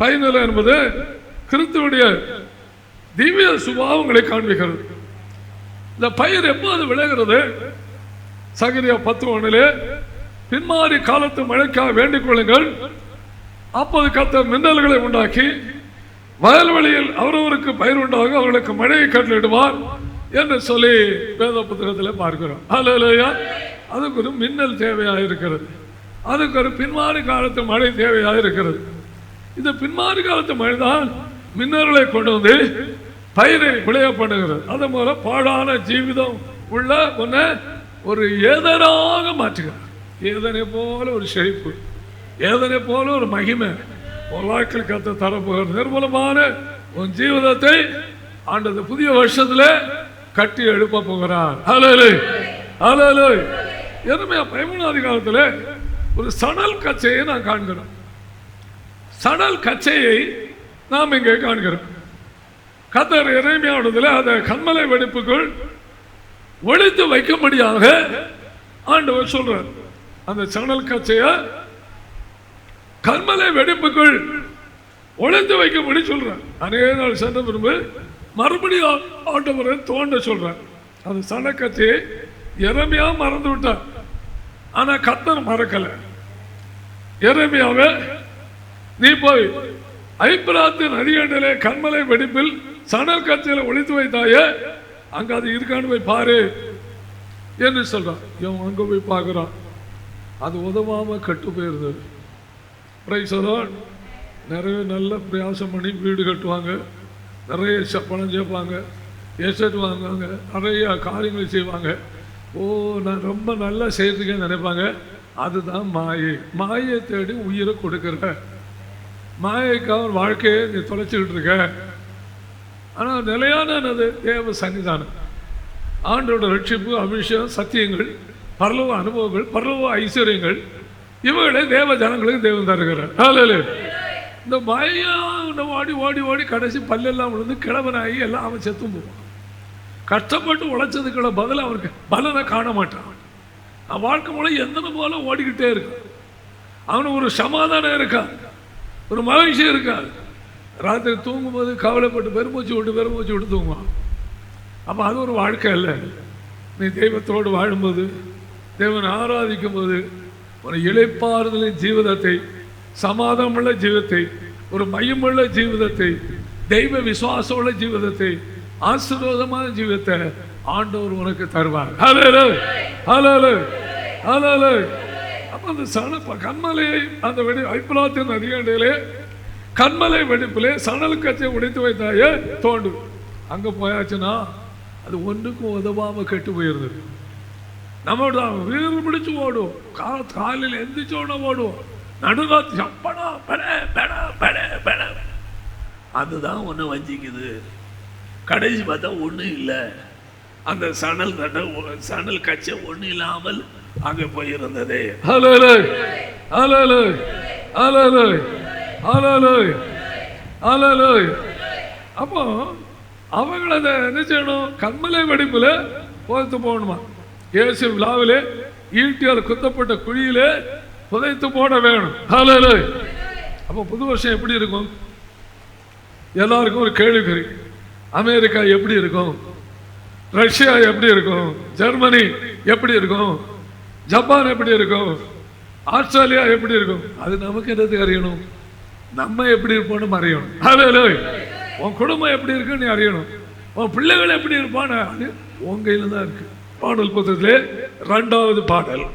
பயனில்லை என்பது கிறிஸ்துவுடைய திவ்ய சுபாவங்களை காண்பிக்கிறது. இந்த பயிர் எப்போது விளைகிறது? சகரியா 10:1 பின்மாறி காலத்து மழைக்காக வேண்டிக் கொள்ளுங்கள், அப்போது கர்த்தர் மின்னல்களை உண்டாக்கி வயல்வெளியில் அவரவருக்கு பயிர் உண்டாக அவர்களுக்கு மழையை கட்டளிடுவார் என்று சொல்லி வேத புத்தகத்தில் பார்க்கிறோம். அல்லேலூயா. அதுக்கு ஒரு மின்னல் தேவையாக இருக்கிறது, அதுக்கு ஒரு பின்மாறி காலத்து மழை தேவையாக இருக்கிறது. இந்த பின்மாறி காலத்து மழை தான் மின்னல்களை கொண்டு வந்து பயிரை விளைய பண்ணுகிறது. அது மூலம் பாழான ஜீவிதம் உள்ள ஒன்ன ஒரு ஏதனாக மாற்றுகிறார். ஏதனை போல ஒரு செழிப்பு, ஏதனை போல ஒரு மகிமை வாழ்க்கையில் கத்த தரப்போகிற நிர்மூலமான உன் ஜீவிதத்தை ஆண்டது புதிய வருஷத்துல கட்டி எழுப்ப போகிறார். எருமையா 13 காலத்தில் ஒரு சணல் கச்சையை நான் காண்கிறோம். சணல் கச்சையை நாம் இங்கே காண்கிறோம். கர்த்தர் எரேமியாவிடத்தில் அந்த கன்மலை வெடிப்புக்குள் ஒளித்து வைக்கும்படியாக ஆண்டவர் சொல்றார். அந்த சணல் கச்சைய கன்மலை வெடிப்புக்குள் ஒளித்து வைக்கும்படி சொல்றார். அநேக நாள் சென்ற பிறகு மறுபடியும் ஆண்டவரை தோண்ட சொல்றார். அந்த சணல் கச்சையை எரேமியா மறந்து விட்டார், ஆனா கர்த்தர் மறக்கல. எரேமியாவே, நீ போய் ஐப்பிராத்து நதிகண்டலே கன்மலை வெடிப்பில் சணல் கச்சையில ஒளித்து வைத்தாயே, அங்க அது இருக்கான்னு போய் பாரு என்று சொல்றான். இவன் அங்க போய் பார்க்கிறான், அது உதவாம கட்டு போயிருந்தது. நிறைய நல்ல பிரயாசம் பண்ணி வீடு கட்டுவாங்க, நிறைய பணம் சேர்ப்பாங்க, எஸ்டேட் வாங்குவாங்க, நிறைய காரியங்களை செய்வாங்க. ஓ, நான் ரொம்ப நல்லா செய்யறதுக்கே நினைப்பாங்க. அதுதான் மாயை. மாயை தேடி உயிரை கொடுக்குற மாயைக்காக வாழ்க்கையை நீ தொலைச்சிக்கிட்டு இருக்க. ஆனால் நிலையானது தேவ சன்னிதானம், ஆண்டோட ரட்சிப்பு, அபிஷேகம், சத்தியங்கள், பரலோக அனுபவங்கள், பரலோக ஐஸ்வர்யங்கள், இவர்களை தேவ ஜனங்களுக்கு தேவன் தருகிறார். இந்த மாயா ஓடி ஓடி ஓடி கடைசி பல்லெல்லாம் விழுந்து கிழவனாகி எல்லாம் அவன் செத்தும் போவான். கஷ்டப்பட்டு உழைச்சதுக்குள்ள பதில் அவனுக்கு பலனை காண மாட்டான். அவன் வாழ்க்கை மூலம் எந்தன போல ஓடிக்கிட்டே இருக்கான். அவனுக்கு ஒரு சமாதானம் இருக்கா, ஒரு மகிழ்ச்சி இருக்கா. ராத்திரி தூங்கும்போது கவலைப்பட்டு பெருமூச்சு விட்டு தூங்குவான். அப்போ அது ஒரு வாழ்க்கை இல்லை. நீ தெய்வத்தோடு வாழும்போது, தேவனை ஆராதிக்கும் போது, ஒரு இளைப்பாறுதலின் ஜீவிதத்தை, சமாதானமுள்ள ஜீவிதத்தை, ஒரு மையமுள்ள ஜீவிதத்தை, தெய்வ விசுவாசமுள்ள ஜீவிதத்தை, ஆசீர்வாதமான ஜீவிதத்தை ஆண்டவர் உனக்கு தருவார். அப்ப அந்த கன்மலையை அந்த ஐப்பிராத்தின் அதிகாரியிலே கன்மலை வெடிப்பிலே சணல் கச்சை உடைத்து வைத்தாயே தோண்டு. அங்க போயாச்சுன்னா அது ஒன்றுக்கும் உதவாம கெட்டு போயிருந்தது. நம்மளோட வீடு பிடிச்சு ஓடுவோம், காலையில் எந்திரிச்சோட ஓடுவோம், நடுராத்திரி அப்படா பெட அதுதான் ஒன்று வஞ்சிக்குது. கடைசி பார்த்தா ஒன்றும் இல்லை. அந்த சணல் கச்சை ஒன்றும் இல்லாமல் அங்கே போயிருந்ததே. அப்போ அவங்கள அதை என்ன செய்யணும்? கன்மலை வெடிப்புல புதைத்து போகணுமா? இயேசு விழாவிலே ஈட்டியால் குத்தப்பட்ட குழியிலே புதைத்து போட வேணும். அப்போ புது வருஷம் எப்படி இருக்கும்? எல்லாருக்கும் ஒரு கேள்விக்குறி. அமெரிக்கா எப்படி இருக்கும்? ரஷ்யா எப்படி இருக்கும்? ஜெர்மனி எப்படி இருக்கும்? ஜப்பான் எப்படி இருக்கும்? ஆஸ்திரேலியா எப்படி இருக்கும்? அது நமக்கு என்னது அறியணும்? நம்ம எப்படி இருப்போம்னு அறியணும். உன் குடும்பம் எப்படி இருக்குன்னு நீ அறியணும். உன் பிள்ளைகள் எப்படி இருப்பான்னு உன் கையில தான் இருக்கு. பாடல் புத்தகத்திலே 2வது பாடல்.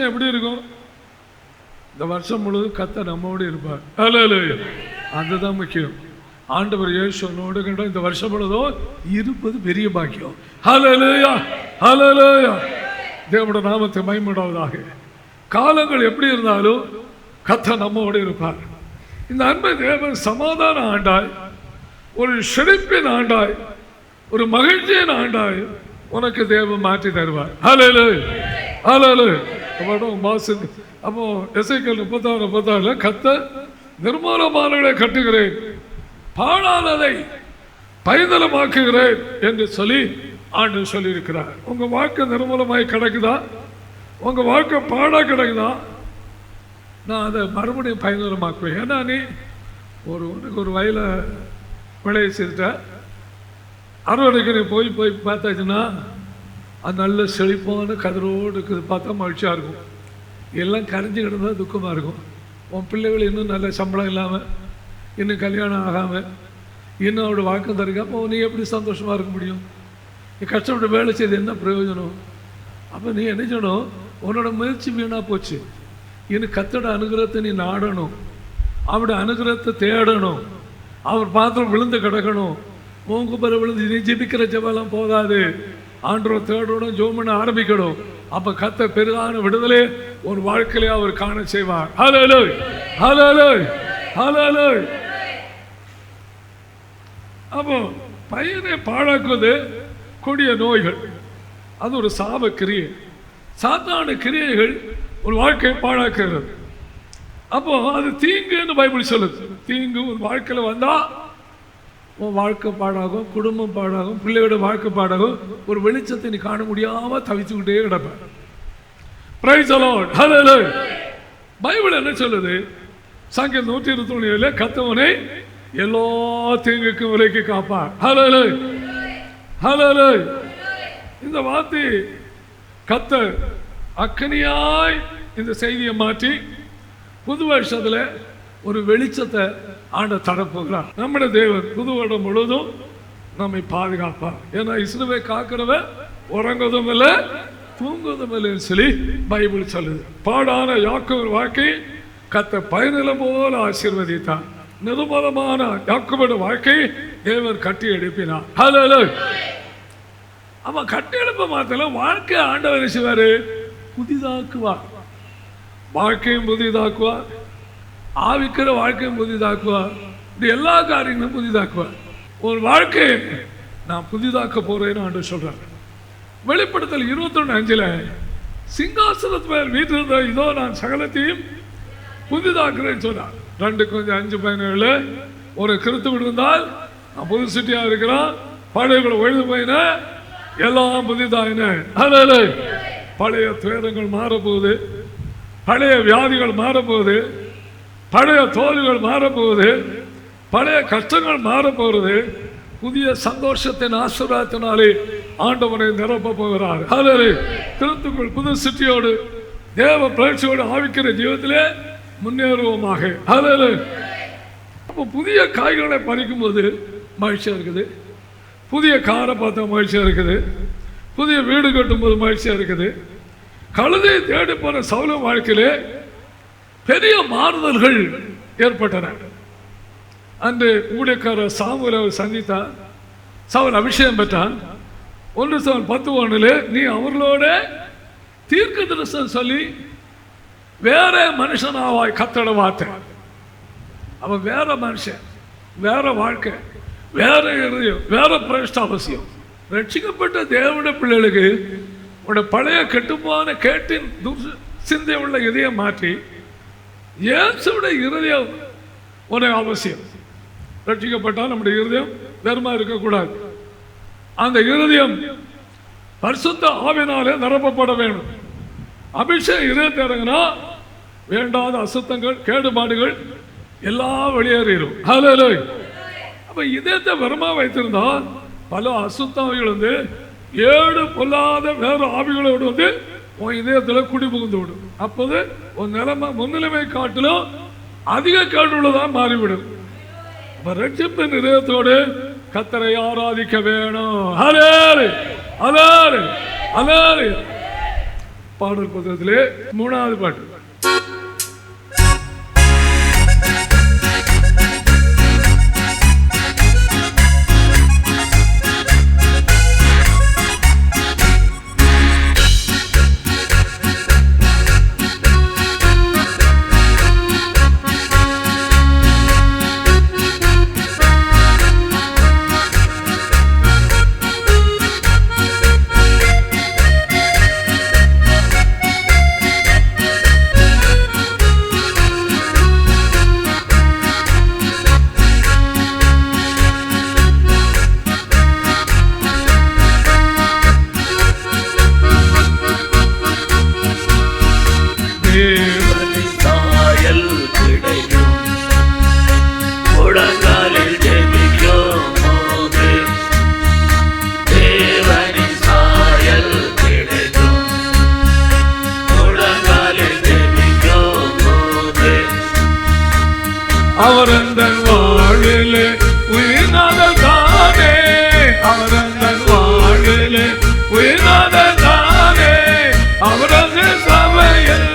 வருஷம் எப்படி இருக்கும்? இந்த வருஷம் முழுவதும் கர்த்தர் நம்மோடு இருப்பார். ஹல்லேலூயா. அதுதான் முக்கியம். ஆண்டவர் இயேசுவோடு கண்ட இந்த வருஷம் முழுவதும் இருப்பது பெரிய பாக்கியம். ஹல்லேலூயா, ஹல்லேலூயா. தேவனுடைய நாமத்தை மகிமைப்படுவதாக. காலங்கள் எப்படி இருந்தாலும் கர்த்தர் நம்மோடு இருப்பார். இந்த அன்பை தேவன் சமாதான ஆண்டாய், ஒரு செழிப்பின் ஆண்டாய், ஒரு மகிழ்ச்சியின் ஆண்டாய் உனக்கு தேவன் மாற்றி தருவார். ஹல்லேலூயா, ஹல்லேலூயா. அப்போ எசேக்கியேல் 36:36 கர்த்தர் நிர்மூலமானவர்களை கட்டுகிறேன், பாழானதை பைதலமாக்குகிறேன் என்று சொல்லி ஆண்டவர் சொல்லியிருக்கிறார். உங்க வாழ்க்கை நிர்மூலமாய் கிடக்குதா? உங்க வாழ்க்கை பாழா கிடக்குதா? நான் அதை மறுபடியும் பைதலமாக்குவேன். ஏன்னா நீ ஒரு வயல விளைய செய்துட்ட, அறுவடைக்கு நீ போய் பார்த்தாச்சுன்னா அது நல்ல செழிப்பான கதிரோடு இருக்குது, பார்த்தா மகிழ்ச்சியாக இருக்கும். எல்லாம் கரைஞ்சி கிடந்தா துக்கமாக இருக்கும். உன் பிள்ளைகள் இன்னும் நல்ல சம்பளம் இல்லாமல், இன்னும் கல்யாணம் ஆகாமல், இன்னும் அவரோட வாழ்க்கை தருங்க. அப்போ நீ எப்படி சந்தோஷமாக இருக்க முடியும்? நீ கஷ்டப்பட்டு வேலை செய்து என்ன பிரயோஜனம்? அப்போ நீ என்ன செய்யணும்? உன்னோட முயற்சி வீணாக போச்சு. இன்னும் கர்த்தரோட அனுகிரகத்தை நீ நாடணும், அவருடைய அனுகிரகத்தை தேடணும். அவர் பாத்திரம் விழுந்து கிடக்கணும். உங்க பிற விழுந்து நீ ஜெபிக்கிற ஜெபெல்லாம் போதாது. ஆண்டவரை தேடணும், ஜெபம் பண்ண ஆரம்பிக்கணும். அப்ப கர்த்தர் பெரிதான விடுதலை ஒரு வாழ்க்கையிலே அவர் காண செய்வார். ஹல்லேலூயா, ஹல்லேலூயா, ஹல்லேலூயா. அப்போ பையனை பாழாக்குவது கொடிய நோய்கள், அது ஒரு சாப கிரியை. சாத்தான கிரியைகள் ஒரு வாழ்க்கையை பாழாக்குகிறது. அப்போ அது தீங்குன்னு பைபிள் சொல்லுது. தீங்கு ஒரு வாழ்க்கையில் வந்தா உன் வாழ்க்கை பாழாகும், குடும்பம் பாழாகும், பிள்ளையோட வாழ்க்கை பாழாகும். ஒரு வெளிச்சத்தை நீ காண முடியாம தவிச்சுக்கிட்டே கிடப்ப. பிரைஸ் தி லார்ட், ஹல்லேலூயா. பைபிள் என்ன சொல்லுது? சங்கீதம் 127 கர்த்தவனை எல்லா தீங்குக்கும் விலக்கி காப்பார். ஹல்லேலூயா, ஹல்லேலூயா. இந்த வார்த்தை கர்த்தர் அக்கனியாய் இந்த செய்தியை மாற்றி புது வருஷத்துல ஒரு வெளிச்சத்தை ஆண்ட தரப்போகிறார். நம்முடைய தேவன் புது வருடம் முழுவதும் நம்மை பாதுகாப்பார். ஏன்னா இஸ்ரவேலை காக்கிறவன் உறங்குவதும் இல்லை, தூங்குவதும் இல்லைன்னு சொல்லி பைபிள் சொல்லுது. பாடான யாக்கோபின் வாழ்க்கை கர்த்தர் பயனிலம் போல ஆசீர்வதித்தார். நிர்மலமான யாக்கோபின் வாழ்க்கை தேவன் கட்டி எழுப்பினார். ஹல்லேலூயா. அவன் கட்டி எழுப்ப மாத்தல, வாழ்க்கை ஆண்டவர் செய்வாரு, புதிதாக்குவார். வாழ்க்கையும் புதிதாக்குவார், ஆவிக்கிற வாழ்க்கையும் புதிதாக்குவார், இது எல்லா காரியங்களும் புதிதாக்குவார். ஒரு வாழ்க்கையை நான் புதிதாக்க போறேன்னு ஆண்டவர் சொல்றார். வெளிப்படுத்தல் 21:5 சிங்காசனத்து மேல் வீற்றிருந்த இதோ நான் சகலத்தையும் புதிதாக்குறேன்னு சொன்னார். 2:5-17 ஒரு கிறிஸ்து இருந்தால் நான் புது சிட்டியா இருக்கிறான், பழைய ஒழுது போயின, எல்லாம் புதிதாயின. பழைய துயரங்கள் மாறப்போகுது, பழைய வியாதிகள் மாறப்போகுது, பழைய தோல்விகள் மாறப்போகுது, பழைய கஷ்டங்கள் மாறப்போகிறது. புதிய சந்தோஷத்தின் ஆசீர்வாதத்தினாலே ஆண்டவனை நிரப்ப போகிறார். ஹல்லேலூயா. கிறிஸ்துவுக்குள் புது சிட்டியோடு தேவ பயிற்சியோடு ஆவிக்கிற ஜீவத்திலே முன்னேறுவோமாக. ஹல்லேலூயா. அப்போ புதிய காய்களை பறிக்கும் போது மகிழ்ச்சியா இருக்குது, புதிய காரை பார்த்தா மகிழ்ச்சியா இருக்குது, புதிய வீடு கட்டும் போது மகிழ்ச்சியா இருக்குது. கழுதை தேடி போன சவுல வாழ்க்கையிலே பெரிய மாறுதல்கள் ஏற்பட்டன. அன்று ஊழியக்காரர் சாமுவேலை அவர் சந்தித்தார், சவுல் அபிஷேகம் பெற்றான். 1 Samuel 10:1 நீ அவர்களோட தீர்க்க தரிசனம் சொல்லி வேற மனுஷனாவாய் கத்தட வார்த்தை. அவன் வேற மனுஷன், வேற வாழ்க்கை, வேற இதயம், வேற பிரேஷ்ட அவசியம். ரட்சிக்கப்பட்ட தேவனுடைய பிள்ளைகளுக்கு உடைய பழைய கெட்டுமான கேட்டின் சிந்தை உள்ள இதயம் மாற்றி இயேசுவுடைய இருதயம் உனக்கு அவசியம். ரட்சிக்கப்பட்டால் நம்முடைய இருதயம் வெறுமா இருக்கக்கூடாது. அந்த இருதயம் பரிசுத்த ஆவியினாலே நிரப்பப்பட வேண்டும். அபிஷேகம் இதயத்தை இறங்கினா வேண்டாத அசுத்தங்கள் கேடுபாடுகள் எல்லாம் வெளியேறிடும். ஹல்லேலூயா. அப்ப இதயத்தை வெறுமா வைத்திருந்தா பல அசுத்தாவிகள் வந்து 7 பொல்லாத வேற ஆவிகளோடு வந்து உன் இதயத்தில் குடி புகுந்து விடும். அப்போது உன் நிலைமை முன்னிலைமை காட்டிலும் அதிக கேடுள்ளதான் மாறிவிடும். ரட்சிப்பின் இதயத்தோடு கர்த்தரை ஆராதிக்க வேணும். ஹல்லேலூயா, ஹல்லேலூயா, ஹல்லேலூயா. பாடல் புத்தகத்திலே 3வது பாட்டு. அவரந்தன் வாழிலே உயிர்நாதல் தானே, அவரந்தன் வாழிலே உயிர்நாதல் தானே, அவரது சபையில்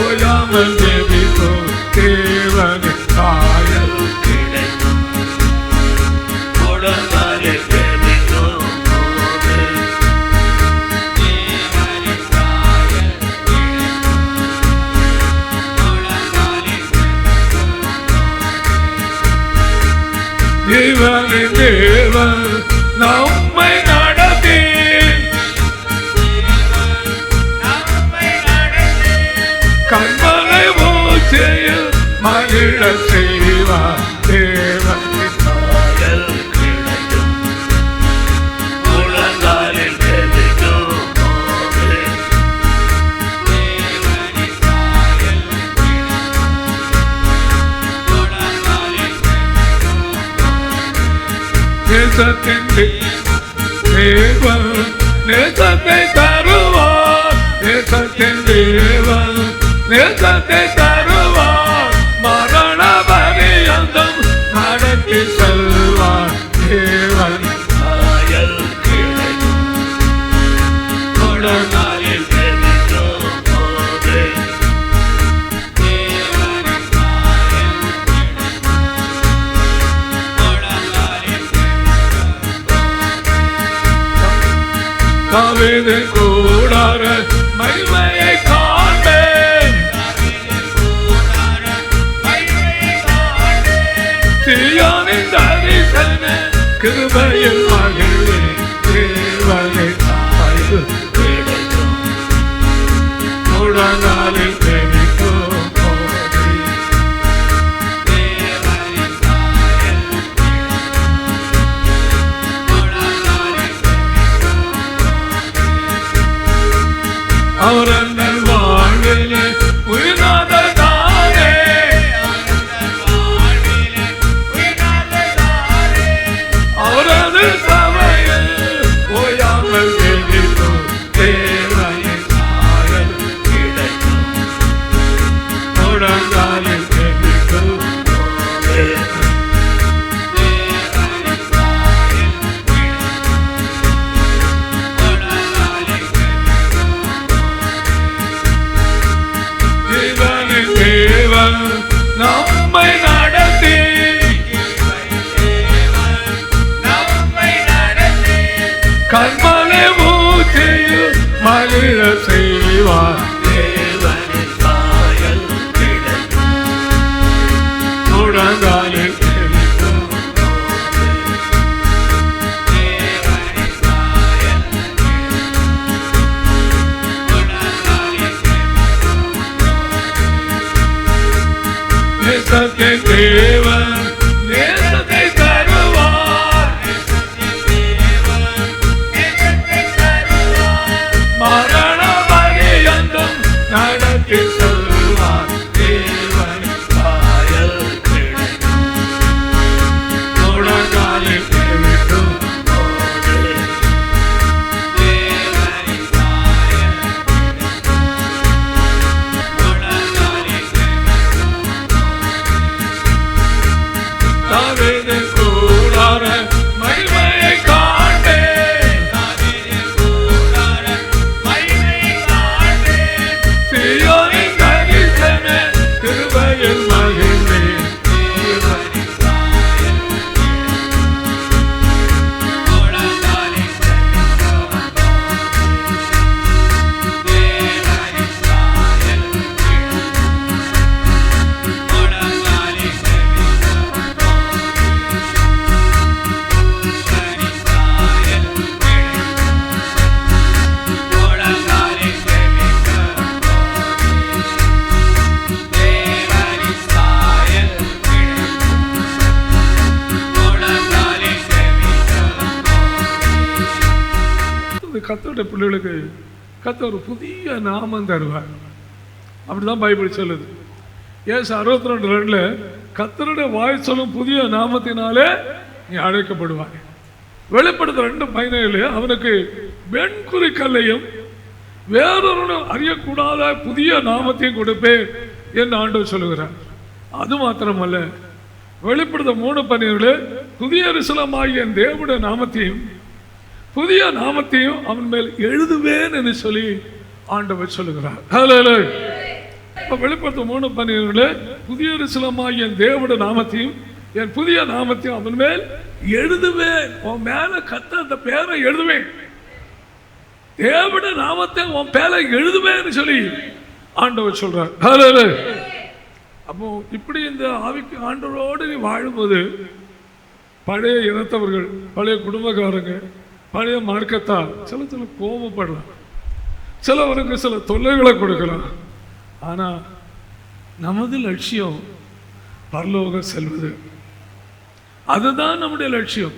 ஓயாமல் ஜெபிக்கும் தேவனின் சாயல் கிடைக்கும். முழங்காலில் ஜெபிக்கும் போது தேவனின் சாயல் கிடைக்கும். முழங்காலில் தேவனின் தேவன் நம்மை நடத்தி, கண்மலை மூச்சையில் மகிழ செய்வார் தேவனின் சாயல் கிடைக்கும். முழங்காலில் ஜெபிக்கும் போது தேவனின் சாயல் கிடைக்கும். முழங்காலில் நேசத்தின் தேவன் நேசத்தை தருவார், நேசத்தின் தேவன் நேசத்தை தருவார், மரண பரியந்தம் நடத்தி செல்வார் தேவன் சாயல் கிடைக்கும். முழங்காலில் ஜெபிக்கும் போது தேவனின் சாயல் கிடைக்கும். முழங்காலில் தாவீதின் கூடார மகிமையை காண்பேன், சீயோனின் தரிசன கிருபையில் மகிழ்வேன் தேவனின் சாயல் கிடைக்கும். முழங்காலில் ஜெபிக்கும் போது தேவனின் சாயல் கிடைக்கும். முழங்காலில் அவரந்தன் வாழ்விலே உயிர்நாதல் தானே, அவரது சபையில் ஓயாமல் ஜெபிக்கும் தேவனின் சாயல் கிடைக்கும். முழங்காலில் ஜெபிக்கும் போது தேவனின் சாயல் கிடைக்கும். முழங்காலில் தேவனின் தேவன் நம்மை நடத்தி, கண்மலை மூச்சையில் மகிழ செய்வார் தேவனின் சாயல் கிடைக்கும். முழங்காலில் ஜெபிக்கும் போது தேவனின் சாயல் கிடைக்கும். முழங்காலில் நேசத்தின் தேவன் நேசத்தை தருவார், மரண பரியந்தம் நடத்தி செல்வார் தேவனின் சாயல் கிடைக்கும். முழங்காலில் ஜெபிக்கும் போது தேவனின் சாயல் கிடைக்கும். முழங்காலில் ஜெபிக்கும் போது அப்பொழுது கர்த்தருடைய பிள்ளைகளுக்கு கர்த்தர் ஒரு புதிய நாமம் தருவார். அப்படிதான் பைபிள் சொல்லுது. ஏசு 62:2 கர்த்தருடைய வாய் சொல்லும் புதிய நாமத்தினாலே நீ அழைக்கப்படுவாய். வெளிப்படுத்த 2:17 அவனுக்கு வெண்குறி கல்லையும் வேறொரு அறியக்கூடாத புதிய நாமத்தையும் கொடுப்பேன் என்று ஆண்டவர் சொல்லுகிறார். அது மாத்திரமல்ல, வெளிப்படுத்த 3:12 புதிய எருசலேமாகிய என் தேவனுடைய நாமத்தையும் புதிய நாமத்தையும் அவன் மேல் எழுதுவேன் என்று சொல்லி ஆண்டவர் சொல்லுகிறார். வெளிப்படுத்த 3:12 புதிய எருசலேமாகிய என் தேவனுடைய நாமத்தையும் என் புதிய நாமத்தையும் அவன் மேல் எழுதுவேன். உன் மேல கர்த்தர் அந்த பேரை எழுதுவேன், தேவனுடைய நாமத்தை உன் பேரை எழுதுவேன்னு சொல்லி ஆண்டவர் சொல்றார். அப்போ இப்படி இந்த ஆவிக்கு ஆண்டவரோடு நீ வாழும்போது பழைய இனத்தவர்கள், பழைய குடும்பக்காரங்க, பழைய மார்க்கத்தார் சில கோபப்படலாம், சிலவருக்கு சில தொல்லைகளை கொடுக்கலாம். ஆனா நமது லட்சியம் பரலோகம் செல்வது. அதுதான் நம்முடைய லட்சியம்,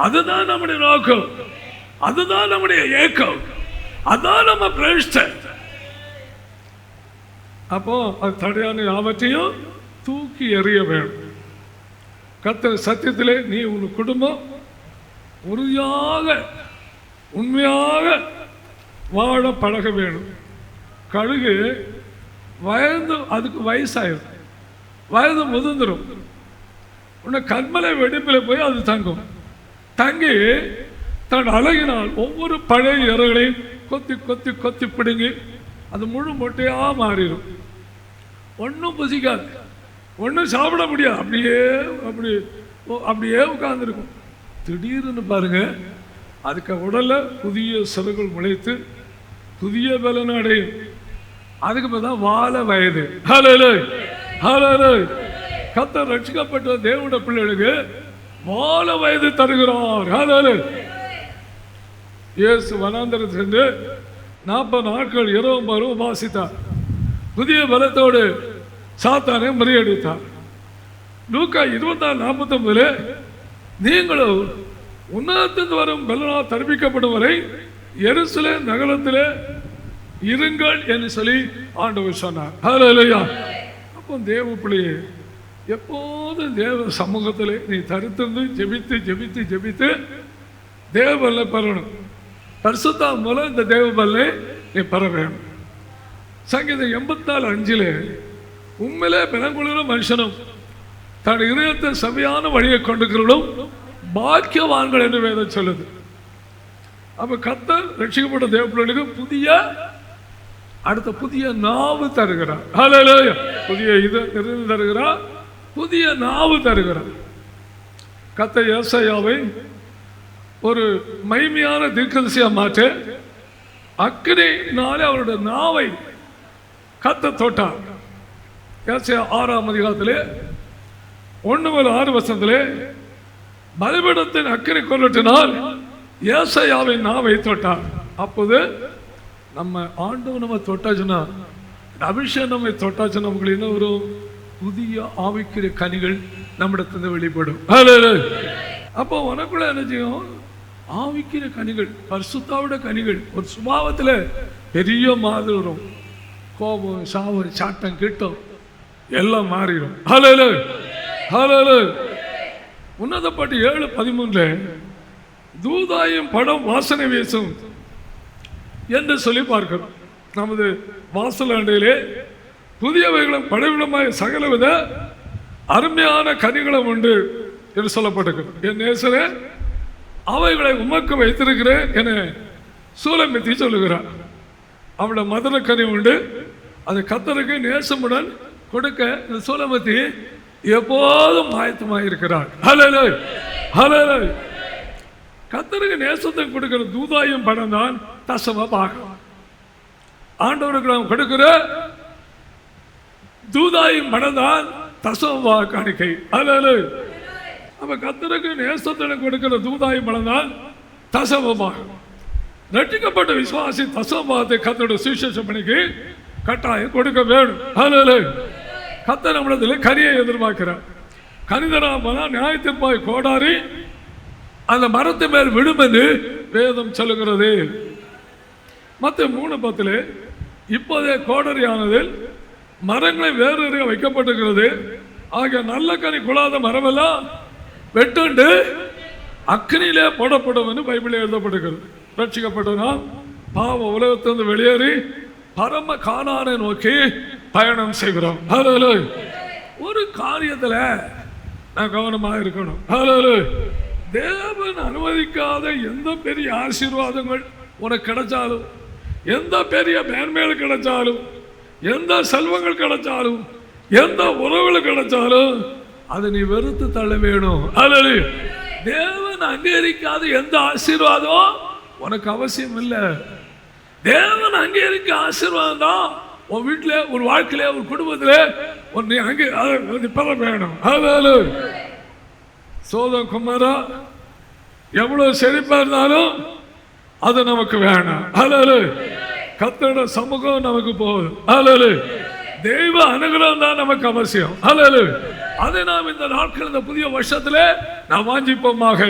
அதுதான் நம்முடைய நோக்கம், அதுதான் நம்முடைய ஏக்கம், அதான் நம்ம பிரேஷ்ட. அப்போ அது தடையான யாவற்றையும் தூக்கி எறிய வேணும். கர்த்தர் சத்தியத்திலே நீ உன் குடும்பம் உறுதியாக உண்மையாக வாழ பழக வேணும். கழுகு வயது, அதுக்கு வயசாயிரும், வயது முதிர்ந்துடும். உன்னை கண்மலை வெடிப்பில் போய் அது தங்கும். தங்கி தன் அழகினால் ஒவ்வொரு பழைய இறகுகளையும் கொத்தி கொத்தி கொத்தி பிடுங்கி அது முழு மொட்டையாக மாறிடும். ஒன்றும் புசிக்காது, ஒன்றும் சாப்பிட முடியாது, அப்படியே உட்கார்ந்துருக்கும். திடீர்னு பாருங்க, அதுக்கு உடல்ல புதிய சிறகுகள் முளைத்து புதிய பலன் அடையும். அதுக்கு தான் வாழ வயது. கர்த்தர் ரட்சிக்கப்பட்ட தேவனுடைய பிள்ளைகளுக்கு வாழ வயது தருகிறார். இயேசு வனாந்தரத்தில் சென்று 40 நாட்கள் இரவும் பகலும் உபாசித்தார். புதிய பலத்தோடு சாத்தானை முறியடித்தார். லூக்கா 24:49 நீங்களும் உன்னதத்திலிருந்து வரும் பலனால் தரிப்பிக்கப்படும் வரை எருசலேம் நகரத்திலே இருங்கள் என்று சொல்லி ஆண்டவர் சொன்னார். அப்போ தேவ பிள்ளையே, எப்போதும் தேவ சமூகத்திலே நீ தரித்திருந்து ஜெபித்து ஜெபித்து ஜெபித்து தேவ பலனை பெறணும். பரிசுத்தா மூலம் இந்த தேவ பலனை நீ பெற வேணும். சங்கீதம் 84:5 உண்மையிலே பெருங்குளிர மனுஷனும் தன் இதயத்தை சபையான வழியை கொண்டுக்கிறதும் பாக்கியவான்கள் என்று வேதம் சொல்லுது. அப்ப கர்த்தர் ரட்சிக்கப்பட்ட தேவ பிள்ளைகளுக்கு அடுத்த புதிய நாவு தருகிறார். புதிய இது தருகிறார், புதிய நாவு தருகிறார். கர்த்தர் ஏசாயாவை ஒரு மைமையான தீர்க்கதரிசியா மாற்ற அக்கினியினாலே அவருடைய நாவை கர்த்தர் தொட்டார். ஏசாயா 6ஆம் அதிகாரத்திலே 1-6 பலிபீடத்தின் அக்கினி கொல்லட்டினால் ஏசாயாவின் நாவை தொட்டார். அப்போது நம்ம ஆண்டவர் நம்ம தொட்டாச்சுன்னா, அபிஷேகம் நம்மை தொட்டாச்சுன்னா உங்களுக்கு என்ன வரும்? புதிய ஆவிக்குரிய கனிகள் நம்மிடத்திலிருந்து வெளிப்படும். அப்போ உனக்குள்ள என்ன செய்யும்? ஆவிக்குரிய கனிகள், பரிசுத்தாவுடைய கனிகள் ஒரு சுபாவத்தில் பெரிய மாதிரி வரும். கோபம், சாவு, சாட்டம், கிட்டம் எல்லாம் மாறிடும். உன்னதப்பட்டு 7:13 தூதாயும் படம் வாசனை வீசும் என்று சொல்லி பார்க்கிறோம். நமது வாசல் அண்டையிலே புதியவைகளும் படைவிடமாய் சகலவித அருமையான கனிகளும் உண்டு என்று சொல்லப்பட்டிருக்கிறது. என் நேசரே, அவைகளை உமக்கு வைத்திருக்கிறேன் என சூலமித்தி சொல்லுகிறார். அவளோட மதுர கனி உண்டு, அது கர்த்தருக்கு நேசமுடன் கொடுக்க இந்த சூலமத்தி எப்போதும் ஆயத்தமாக இருக்கிறார். கர்த்தருக்கு நேசத்தை கொடுக்கிற தூதாயும் படம் தான் தசம பாகம். ஆண்டவருக்கு நாம் கொடுக்கிற தூதாயும் படம் தான் தசம காணிக்கை. அப்ப கர்த்தருக்கு நேசத்தை கொடுக்கிற தூதாயும் படம் தான் தசம பாகம். ரட்சிக்கப்பட்ட விசுவாசி தசம பாகத்தை கர்த்தருடைய சுவிசேஷ பணிக்கு கட்டாயம் கொடுக்க வேணும். கர்த்தர் நம்மிடத்தில் கனியை எதிர்பார்க்கிறார். கனிதரா போனால் நியாயத்திற்பாய் கோடாரி அந்த மரத்து மேல் விடும் என்று வேதம் சொல்லுகிறது. மத்திய 3:10 இப்போதே கோடரியானதில் மரங்களை வேறு வைக்கப்பட்டிருக்கிறது. ஆகிய நல்ல கனி கொள்ளாத மரமெல்லாம் வெட்டுண்டு அக்னியிலே போடப்படும் என்று பைபிளில் எழுதப்பட்டிருக்கிறது. ரட்சிக்கப்பட்டனா பாவ உலகத்திலிருந்து வெளியேறி பரம கானானை நோக்கி பயணம் செய்கிறோம். ஒரு காரியத்தில் நான் கவனமாக இருக்கணும். தேவன் அனுமதிக்காத எந்த பெரிய ஆசீர்வாதங்கள் உனக்கு கிடைச்சாலும், எந்த பெரிய மேன்மைகள் கிடைச்சாலும், எந்த செல்வங்கள் கிடைச்சாலும், எந்த உறவுகள் கிடைச்சாலும் அதை நீ வெறுத்து தள்ள வேணும். தேவன் அங்கீகரிக்காத எந்த ஆசீர்வாதம் உனக்கு அவசியம் இல்லை. தேவன் அங்கீகரிக்க ஆசீர்வாதம் தான் உன் வீட்டில், ஒரு வாழ்க்கையில, ஒரு குடும்பத்தில் நீ அங்கே பெற வேணும். சோதம் குமாரா எவ்வளவு செழிப்பா இருந்தாலும் அது நமக்கு வேணும். கர்த்தரோட சமூகம் நமக்கு போகுது. தெய்வ அனுகிரகம் தான் நமக்கு அவசியம். அதை நாம் இந்த நாட்கள், இந்த புதிய வருஷத்துல நாம் வாஞ்சிப்போமாக.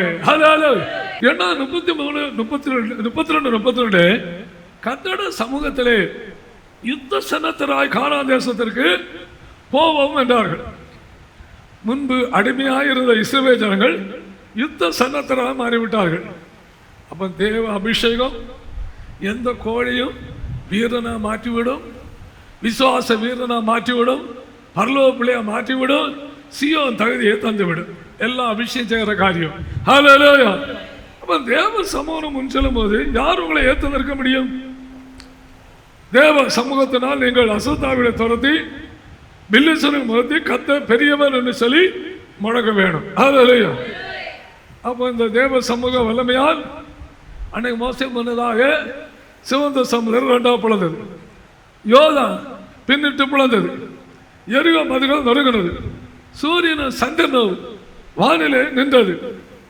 ஏன்னா 32 கர்த்தரோட சமூகத்திலே யுத்த சன்னத்தராய் கானான் தேசத்திற்கு போவோம் என்றார்கள். முன்பு அடிமையாயிருந்த இஸ்ரவேல் ஜனங்கள் யுத்த சன்னத்தராக மாறிவிட்டார்கள். அப்ப தேவ அபிஷேகம் எந்த கோழையும் வீரனா மாற்றிவிடும், விசுவாச வீரனா மாற்றிவிடும், பரலோக பிள்ளையா மாற்றிவிடும், சீயோன் தகுதியை தந்துவிடும். எல்லாம் அபிஷேகம் செய்கிற காரியம். அப்ப தேவ சமூகம் முன் செல்லும் போது யார் உங்களை ஏற்று நிற்க முடியும்? தேவ சமூகத்தினால் நீங்கள் அசுத்தாவிலை துரத்தி பில்லிசனுக்கு முகத்தி கத்த பெரியவர் என்று சொல்லி முழங்க வேணும். அப்போ இந்த தேவ சமூக வல்லமையால் அன்னைக்கு மோசே முன்னதாக சிவந்த சமுதிரம் 2 பிளந்தது, யோதா பின்னிட்டு பிளந்தது, எரிகோ மதுகள் நொறுங்கினது, சூரியனும் சந்திரனும் வானிலே நின்றது.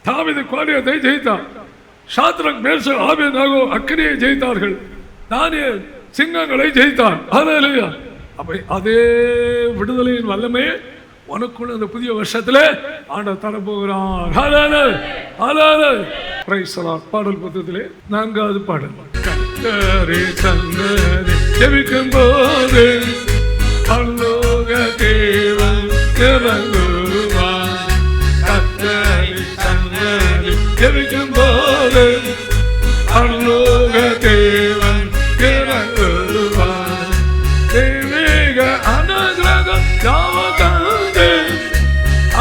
தாவீது கோலியத்தை ஜெயித்தார். சாத்ரக் மேஷக் ஆபேத்நேகோ அக்கினியை ஜெயித்தார்கள். தானியேல் சிங்கங்களை ஜெயித்தார். அப்ப அதே விடுதலையின் வல்லமே உனக்குள்ள இந்த புதிய வருஷத்துல ஆண்டவர் தரப்போகிறார். பாடல் புத்தகத்திலே 4வது பாடல். கர்த்தரே சன்னதி ஜெபிக்கும் போது பரலோக தேவன் இறங்குவார். கர்த்தரே சன்னதி ஜெபிக்கும் போது பரலோக தேவன் இறங்குவார். தெய்வீக அனுகிரகம் யாவதே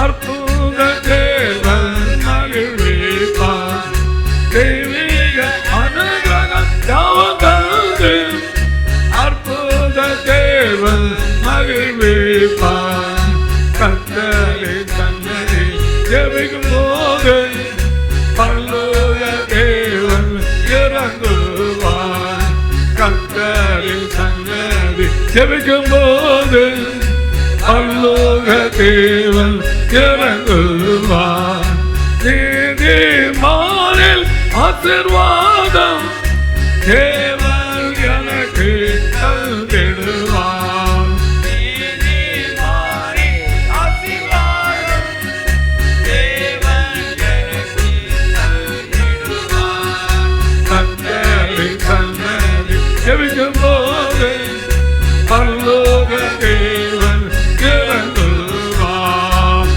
அற்புத தேவன் மகிழ்விப்பார். தெய்வீக அனுகிரகம் யாவதே அற்புத தேவன் மகிழ்விப்பார். கர்த்தரே சன்னதி ஜெபிக்கும் போது பரலோக தேவன் இறங்குவார். கர்த்தரே சன்னதி ஜெபிக்கும் போது பரலோக தேவன் இறங்குவார். நீதிமானில் ஆசீர்வாதம் தேவன் எனக்கு தந்திடுவார். கர்த்தரே சன்னதி ஜெபிக்கும் போது பரலோக தேவன் இறங்குவார்.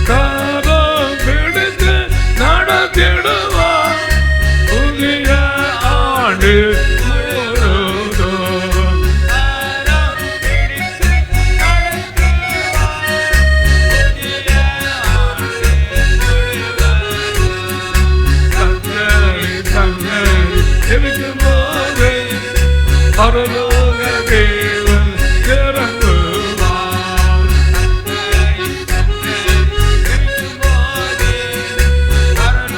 கரம் பிடித்து நடத்திடுவார். புதிய ஆண்டு பரலோக தேவன் இறங்குவார். கரம்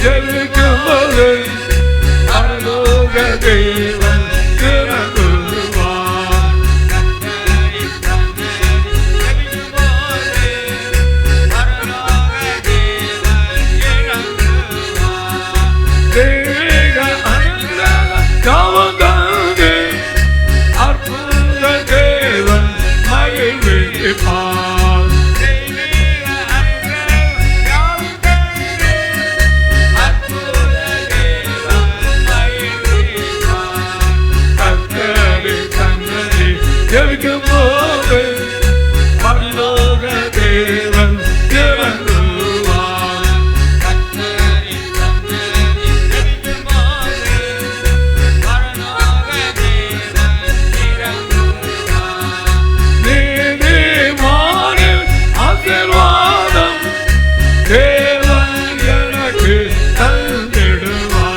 ஜெபிக்கும் போது பரலோக தேவன் இறங்குவார். தேக அனுக்கிரக காவதானே அற்புத தேவன் மகிழ்விப்பார். ஜெபிக்கும் போது பரலோக தேவன் இறங்குவார். நீதிமானின் ஆசீர்வாதம் தேவன் எனக்கு தந்திடுவார்.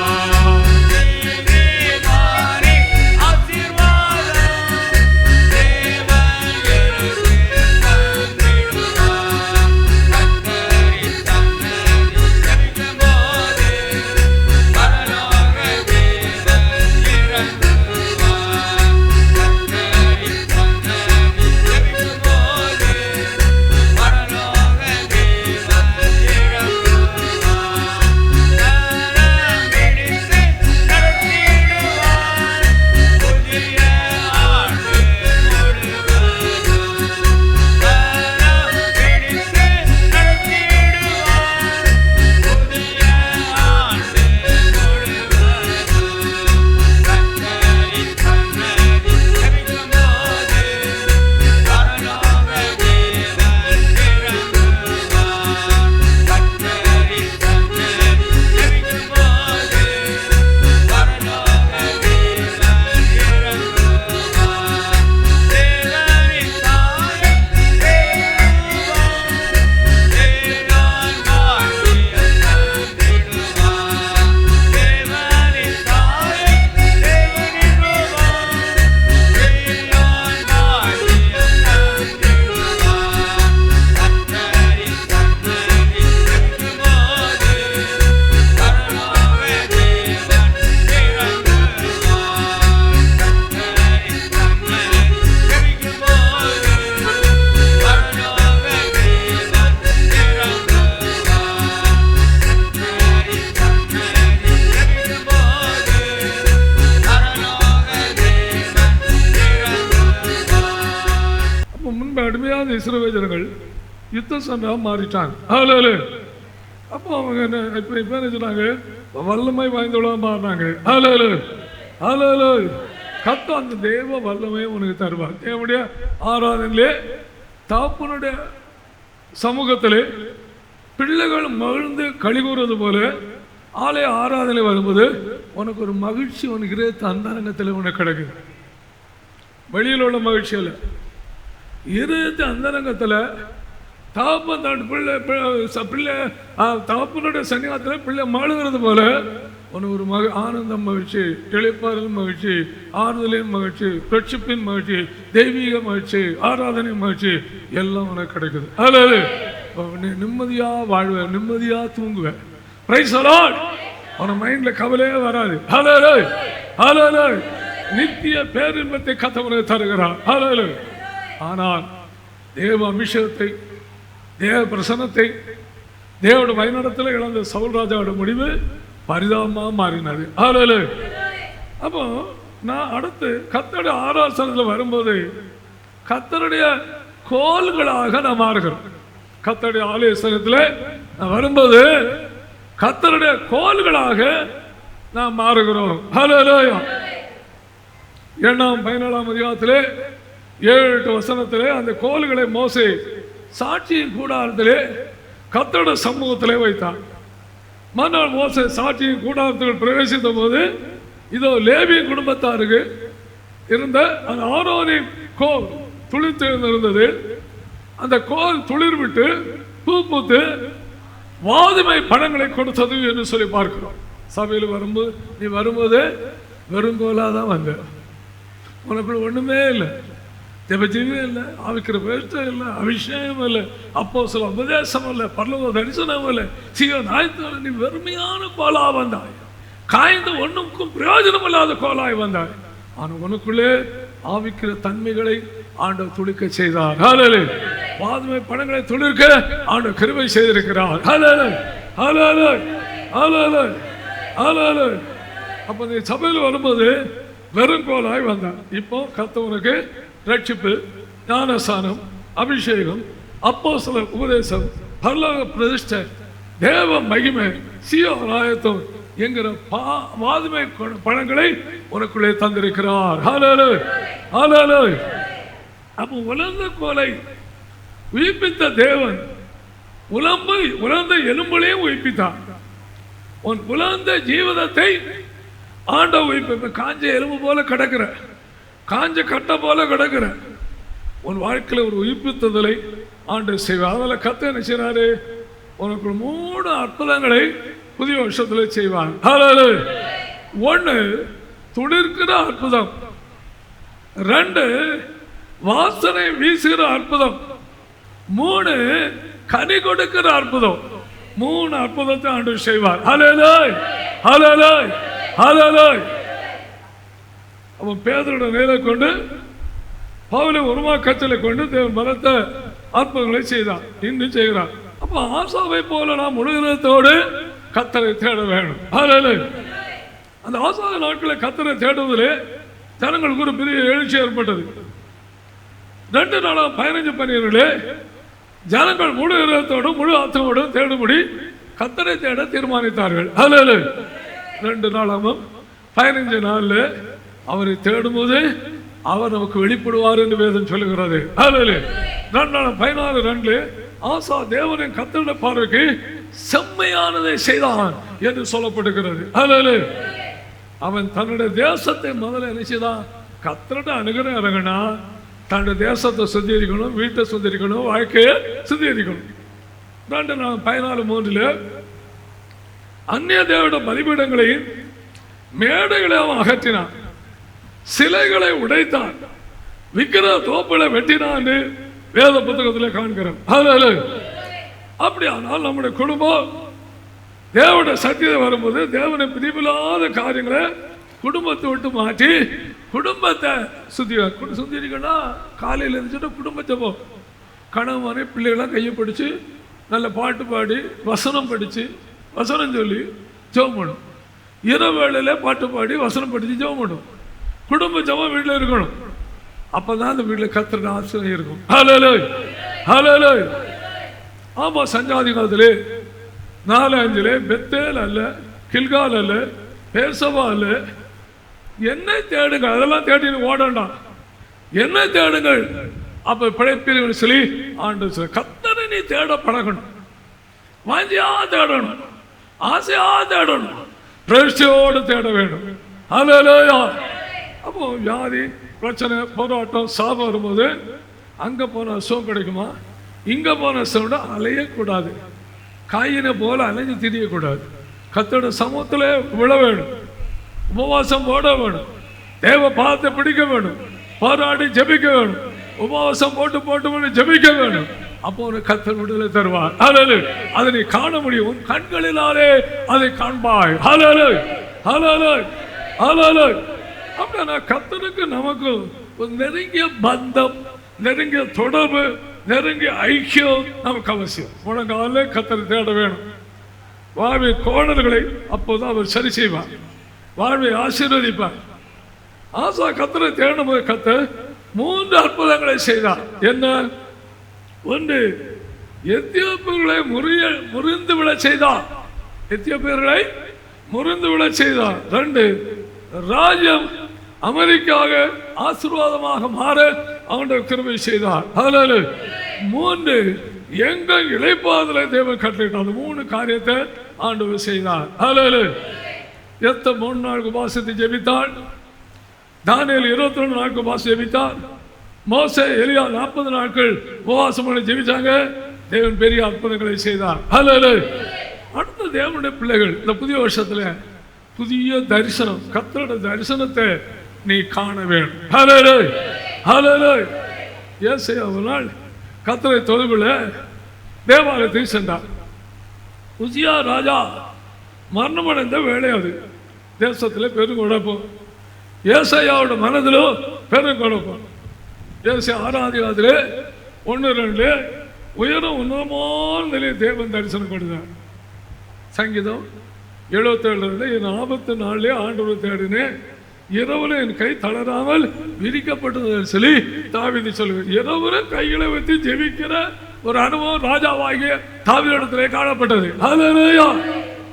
அடிமையான இஸ்ரவேல் ஜனங்கள் யுத்த சண்டாக மாறிட்டாங்க. அப்போ அவங்க என்ன இப்போ என்ன சொன்னாங்க, வல்லமை வாய்ந்தவளாக மாறினாங்க. கத்த அந்த தேவ வல்லமையை உனக்கு தருவார். தேவனுடைய ஆராதனையிலே தாப்பனுடைய சமூகத்திலே பிள்ளைகள் மகிழ்ந்து கழிகூறுவது போல ஆலய ஆராதனை வரும்போது உனக்கு ஒரு மகிழ்ச்சி உனக்கு அந்தரங்கத்தில் உனக்கு கிடைக்குது. வெளியில் உள்ள மகிழ்ச்சி இல்லை, இருந்த அந்தரங்கத்தில் தாப்பன் தன் பிள்ளை தாப்பனுடைய சன்னியாசத்தில் பிள்ளை மாழுகிறது போல உனக்கு ஒரு ஆனந்தம் மகிழ்ச்சி, இளைப்பாறுதல் மகிழ்ச்சி, ஆறுதலின் மகிழ்ச்சி, பிரட்சிப்பின் மகிழ்ச்சி, தெய்வீக மகிழ்ச்சி, ஆராதனை மகிழ்ச்சி எல்லாம் உனக்கு கிடைக்குது. அதாவது நீ நிம்மதியாக வாழ்வேன், நிம்மதியாக தூங்குவேன். Price the Lord. உன மைண்ட்ல கவலையே வராது. நித்திய பேரின்பத்தை கர்த்தர் தருகிறார். ஆனால் தேவ அபிஷேகத்தை, தேவ பிரசன்னத்தை, தேவோட வழிநடத்தில் இழந்த சவுல் ராஜாவோட முடிவு பரிதாபமாக மாறினது. அப்போ நான் அடுத்து கர்த்தருடைய ஆராதனையில் வரும்போது கர்த்தருடைய கோல்களாக நான் மாறுகிறோம். கர்த்தருடைய ஆலோசனத்தில் நான் வரும்போது கர்த்தருடைய கோல்களாக நாம் மாறுகிறோம். 7ஆம் அதிகாரத்திலே 7-8 வசனத்திலே அந்த கோல்களை மோசே சாட்சியின் கூடாரத்திலே கர்த்தருடைய சமூகத்திலே வைத்தான். மறுநாள் மோசே சாட்சியின் கூடாரத்தில் பிரவேசித்த போது இதோ லேவி குடும்பத்தாருக்கு இருந்த அந்த ஆரோனின் கோல் துளிர்த்திருந்தது. அந்த கோல் துளிர் விட்டு பூ பூத்து வாதுமை பழங்களை கொடுத்தது என்று சொல்லி பார்க்கிறோம். சபையில் வரும்போது நீ வரும்போது வெறுங்கோலாக தான் வந்த, உனக்குள்ள ஒன்றுமே இல்லை. ஜெபஜீவியம் இல்லை, ஆவிக்கிற வேஷ்டம் இல்லை, அபிஷேகம் இல்லை, அப்போஸ்தல உபதேசம் இல்லை, பரலோக தரிசனம் இல்லை, சீயோன் ஆயத்தம். நீ வெறுமையான கோலா வந்தாய், காய்ந்த ஒண்ணுக்கும் பிரயோஜனம் இல்லாத கோலாய் வந்தாய். ஆனால் உனக்குள்ளே ஆவிக்கிற தன்மைகளை ஆண்டவர் துளிக்க செய்தார். ஹல்லேலூயா. வாதுமை பழங்களை துளிர்க்க ஆண்டவர் கிருபை செய்திருக்கிறார். ஹல்லேலூயா, ஹல்லேலூயா, ஹல்லேலூயா, ஹல்லேலூயா. அப்ப நீ சபையில் வரும்போது வெறும் கோலாய் வந்தான். இப்போ கர்த்தருக்கு ரட்சிப்பு, ஞானஸ்நானம், அபிஷேகம், அப்போஸ்தல உபதேசம், பரலோக பிரதிஷ்டை, தேவ மகிமை, சீயோன் ஆயத்தம் என்கிற வாதுமை பழங்களை உனக்குள்ளே தந்திருக்கிறார். ஹல்லேலூயா, ஹல்லேலூயா. அப்போ உலர்ந்த கோலை உயிர்ப்பித்த தேவன் உலர்ந்த எலும்புலையும் உயிர்ப்பித்தார். உன் உலர்ந்த ஜீவிதத்தை ஆண்டவர் உயிர்ப்பித்த. காஞ்ச எலும்பு போல கிடக்கிற, காஞ்ச கட்டை போல கிடக்கிற உன் வாழ்க்கையில் ஒரு உயிர்ப்பித்தலை ஆண்டவர் செய்வார். அதில் கர்த்தர் என்ன செய்றாரு? உனக்கு 3 அற்புதங்களை புதிய வருஷத்துல செய்வார். ஹல்லேலூயா. 1 துளிர்க்கிற அற்புதம், 2 வாசனை வீசுகிற அற்புதம், 3 கனி கொடுக்கிற அற்புதம். 3 அற்புதத்தை ஆண்டவர் செய்வார். ஹல்லேலூயா, ஹல்லேலூயா, ஹல்லேலூயா. அவன் பேதுருடைய நேரை கொண்டு பவுலை உருமா கச்சலை கொண்டு தேவன் பலத்த அற்புதங்களை செய்தான், இன்னும் செய்கிறான். அப்ப ஆசாவை போல நாம் முழுகிறதோடு கர்த்தரை தேட வேண்டும். ஹல்லேலூயா. அந்த ஆசாத நாட்களை கர்த்தரை தேடுவதிலே ஜனங்களுக்கு ஒரு பெரிய எழுச்சி ஏற்பட்டது. 2 நாளாம் 15 பணியர்களே ஜனங்கள் முழு இதயத்தோடும் முழு ஆத்மாவோடும் தேடும்படி கர்த்தரை தேட தீர்மானித்தார்கள். ஹல்லேலூயா. 2 நாளாமும் 15 நாள்ல அவரை தேடும்போது அவர் நமக்கு வெளிப்படுவார் என்று வேதம் சொல்லுகிறது. ஹல்லேலூயா. 2 நாளாம் 14:2 ஆசா தேவனின் கர்த்தருடைய பார்வைக்கு செம்மையானதை செய்தான் என்று சொல்லப்படுகிறது. ஹல்லேலூயா. அவன் தன்னுடைய தேசத்தை முதல்ல என்ன செய்தான்? கர்த்தருடைய அனுகிரகம் இறங்கினா தன்னுடைய தேசத்தை சுத்திகரிக்கணும், வீட்டை சுத்திகரிக்கணும், வாழ்க்கையை சுத்திகரிக்கணும். 2 நாள் 14:3 அந்நிய தேவனுடைய பலிபீடங்களையும் மேடைகளை அவன் அகற்றினான், சிலைகளை உடைத்தான், விக்கிர தோப்புகளை வெட்டினான் வேத புத்தகத்தில் காண்கிறோம். அப்படி ஆனால் நம்முடைய குடும்பம் தேவனுடைய சத்தியத்தை வரும்போது தேவனை பிரிவில்லாத காரியங்களை குடும்பத்தை விட்டு மாற்றி குடும்பத்தை சுத்திகரிக்கணும். காலையில் இருந்துச்சுட்டு குடும்பத்தை போ, கணவனை பிள்ளைகளாம் கையை பிடிச்சி நல்ல பாட்டு பாடி வசனம் படித்து வசனம் சொல்லி ஜெபம் பண்ணும். இரவு வேளையில் பாட்டு பாடி வசனம் படித்து ஜெபம் பண்ணும். குடும்ப ஜெபம் வீட்டில் இருக்கணும். அப்பதான் அந்த வீட்டில் கர்த்தருடைய ஆசீர்வாதம் இருக்கும். ஹல்லேலூயா, ஹல்லேலூயா. ஆமா, சஞ்சாதிகாலத்திலே 4-5 பெத்தேல் அல்ல, கில்கால் அல்ல, பேர்சபா அல்ல, என்னை தேடுங்கள். அதெல்லாம் தேடி ஓடண்டாம், என்னை தேடுங்கள் அப்ப பிழைப்பீர்கள் சொல்லி ஆண்டு கர்த்தரை நீ தேட பழகணும், வாஞ்சியா தேடணும், ஆசையா தேடணும், பிரேட்சையோடு தேட வேண்டும். ஹல்லேலூயா. அப்போ வியாதி பிரச்சனை போராட்டம் சாபம் வரும்போது அங்க போன சுகம் கிடைக்குமா? இங்க போன சுகம் அலையக்கூடாது, காயினை போல அலைஞ்சு திரியக்கூடாது. கர்த்தருடைய சமூகத்தில் விழ வேணும், உபவாசம் போட வேணும், தேவ பாதத்தை பிடிக்க வேணும், போராடி ஜெபிக்க வேணும், உபவாசம் போட்டு ஜெபிக்க வேணும். அப்போ ஒரு கர்த்தர் விடுதலை தருவார். ஹல்லேலூயா. அதை நீ காண முடியும், உன் கண்களினாலே அதை காண்பாய். ஹல்லேலூயா, ஹல்லேலூயா, ஹல்லேலூயா. அப்படின்னா கர்த்தருக்கு நமக்கு ஒரு நெருங்கிய பந்தம், நெருங்கிய தொடர்பு, நெருங்கிய ஐக்கியம் நமக்கு அவசியம். முழங்கால கர்த்தரை தேட வேணும். வாழ்வை கோணல்களை அப்போதான் அவர் சரி செய்வார், வாழ்வை ஆசீர்வதிப்பார். ஆசா கர்த்தரை தேடும் போது கர்த்தர் 3 அற்புதங்களை செய்தார். என்ன? 1, எத்தியோப்பியர்களை முறிந்து விட செய்தார், எத்தியோப்பியர்களை முறிந்து விட செய்தார். 2, ராஜ்யம் அமெரிக்காக ஆசீர்வாதமாக மாற அவனுடைய கிருபை செய்தார். ஹல்லேலூயா. 3, எங்க இளைப்பாறுதலை தேவன் கட்டளையிட்டார். அந்த 3 காரியத்தை ஆண்டவர் செய்தார். ஹல்லேலூயா. எத்த 3 நாள் உபவாசத்தை ஜெபித்தாள். தானியேல் 22 நாட்கள் உபவாசம் ஜெபித்தார். மோசே எலியா 40 நாட்கள் உபவாசம் பண்ணி ஜெபிச்சாங்க. தேவன் பெரிய அற்புதங்களை செய்தார். ஹல்லேலூயா. அடுத்த தேவனுடைய பிள்ளைகள் இந்த புதிய வருஷத்துல புதிய தரிசனம், கர்த்தருடைய தரிசனத்தை நீ காண வேண்டும். ஹல்லேலூயா, ஹல்லேலூயா. ஏசாயாவினால் கர்த்தரை தொழுவில தேவாலயத்தை சென்றார். உசியா ராஜா மரணமடைந்த வேலை அது. தேசத்தில் பெருங்குழப்பம், ஏசாயாவோட மனதிலும் பெருங்குழப்பம். ஏசாயா 6ஆம் அதிகாரத்திலே 1-2 உயரம் உன்னதமான நிலையை தேவன் தரிசனம் கொடுத்தார். சங்கீதம் 77 என் ஆபத்து நாளிலே ஆண்டவரை தேடினேன், இரவுல என் கை தளராமல் விரிக்கப்பட்டது சொல்லி தாவீது சொல்லுவார். இரவுல கைகளை வைத்து ஜெபிக்கிற ஒரு அனுபவம் ராஜாவாகிய தாவீதிடத்திலே காணப்பட்டது. ஹல்லேலூயா.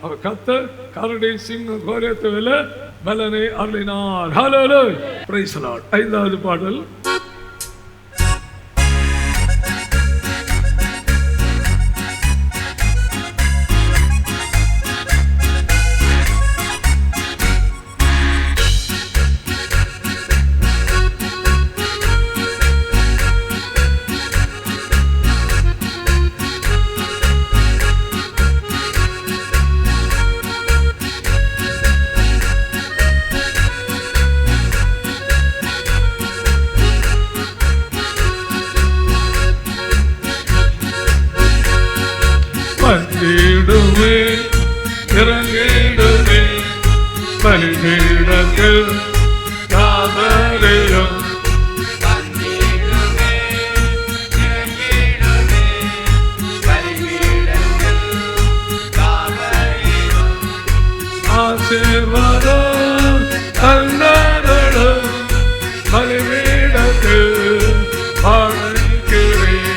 அவர் கர்த்தர் கரடி சிங்கம் கோரேத்துவில பலனை அருளினார். ஹல்லேலூயா. Praise the Lord. 5வது பாடல். வந்திடுமே இறங்கிடுமே பலிபீடத்தில் காதலியும் ஆசீர்வாதம் தந்தருளும் பலிபீடத்தில் வாழ்கிறேன்.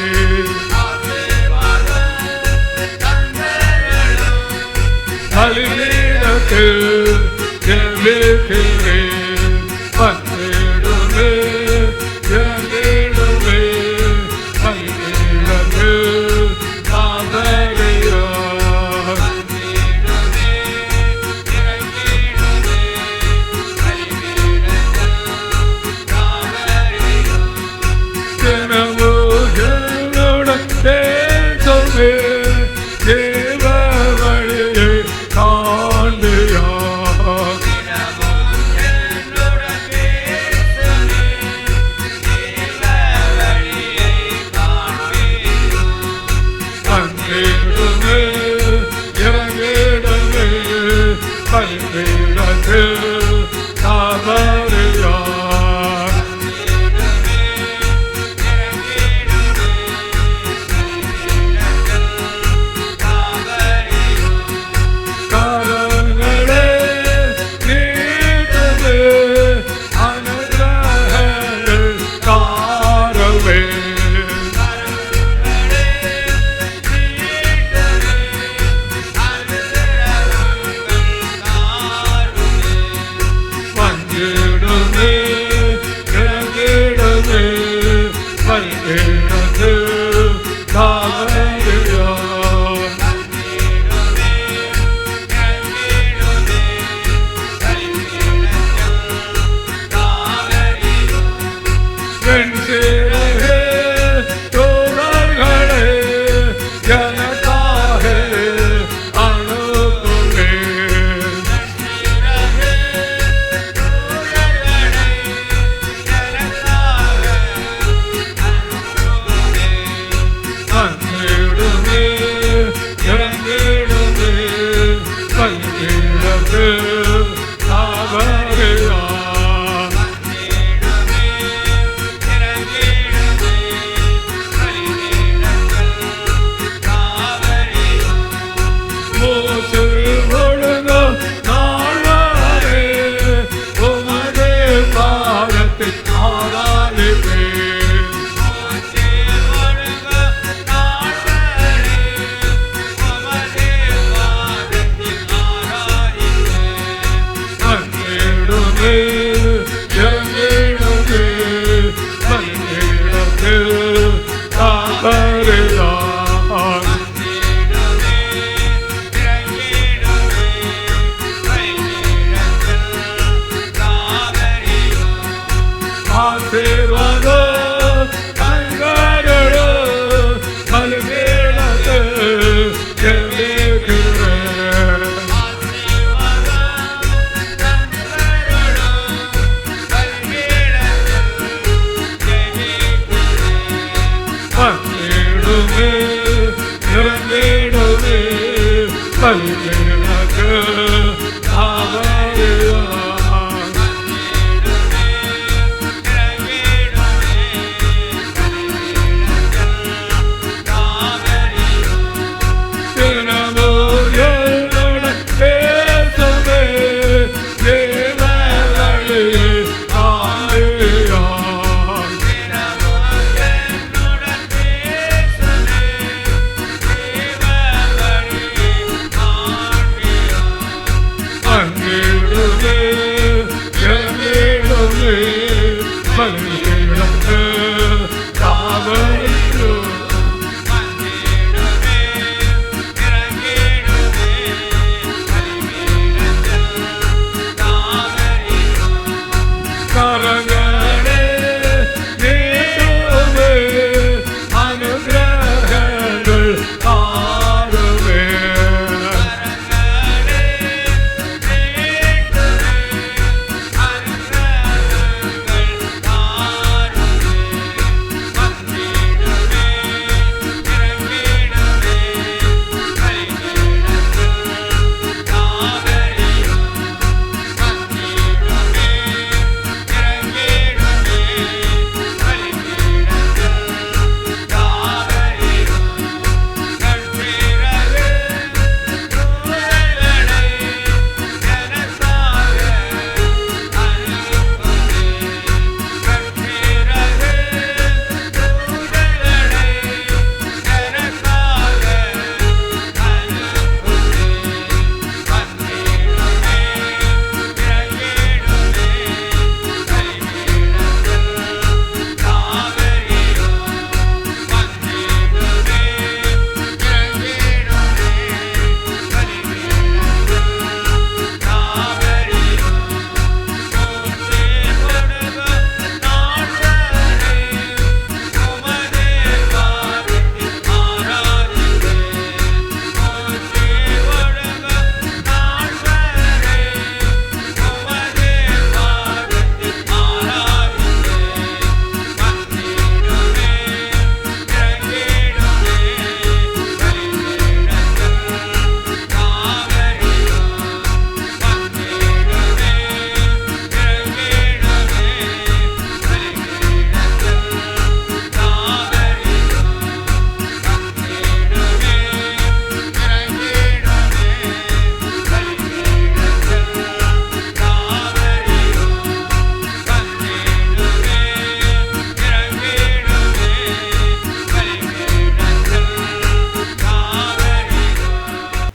பலிபீடத்தில் ஜெபிக்கிறேன். வந்திடுமே இறங்கிடுமே பலிபீடத்தில் காதலியும் தேசமே தேவ வழியை காண்பியா. வந்திடுமே இறங்கிடுமே பலிபீடத்தில் காதலியா. கரங்களே நீட்டுமே அனுகிரகங்கள் தாருமே. வந்திடுமே இறங்கிடுமே பலிபீடத்தில் காதலியா. வெண்சிறகே தோழர்களே எனக்காக அனுப்புமே. வந்திடுமே இறங்கிடுமே பலிபீடத்தில் காதலியா. மூச்சில் ஒழுங்க நாள்வரை உமது பாதத்தில் ஆராதிப்பேன்.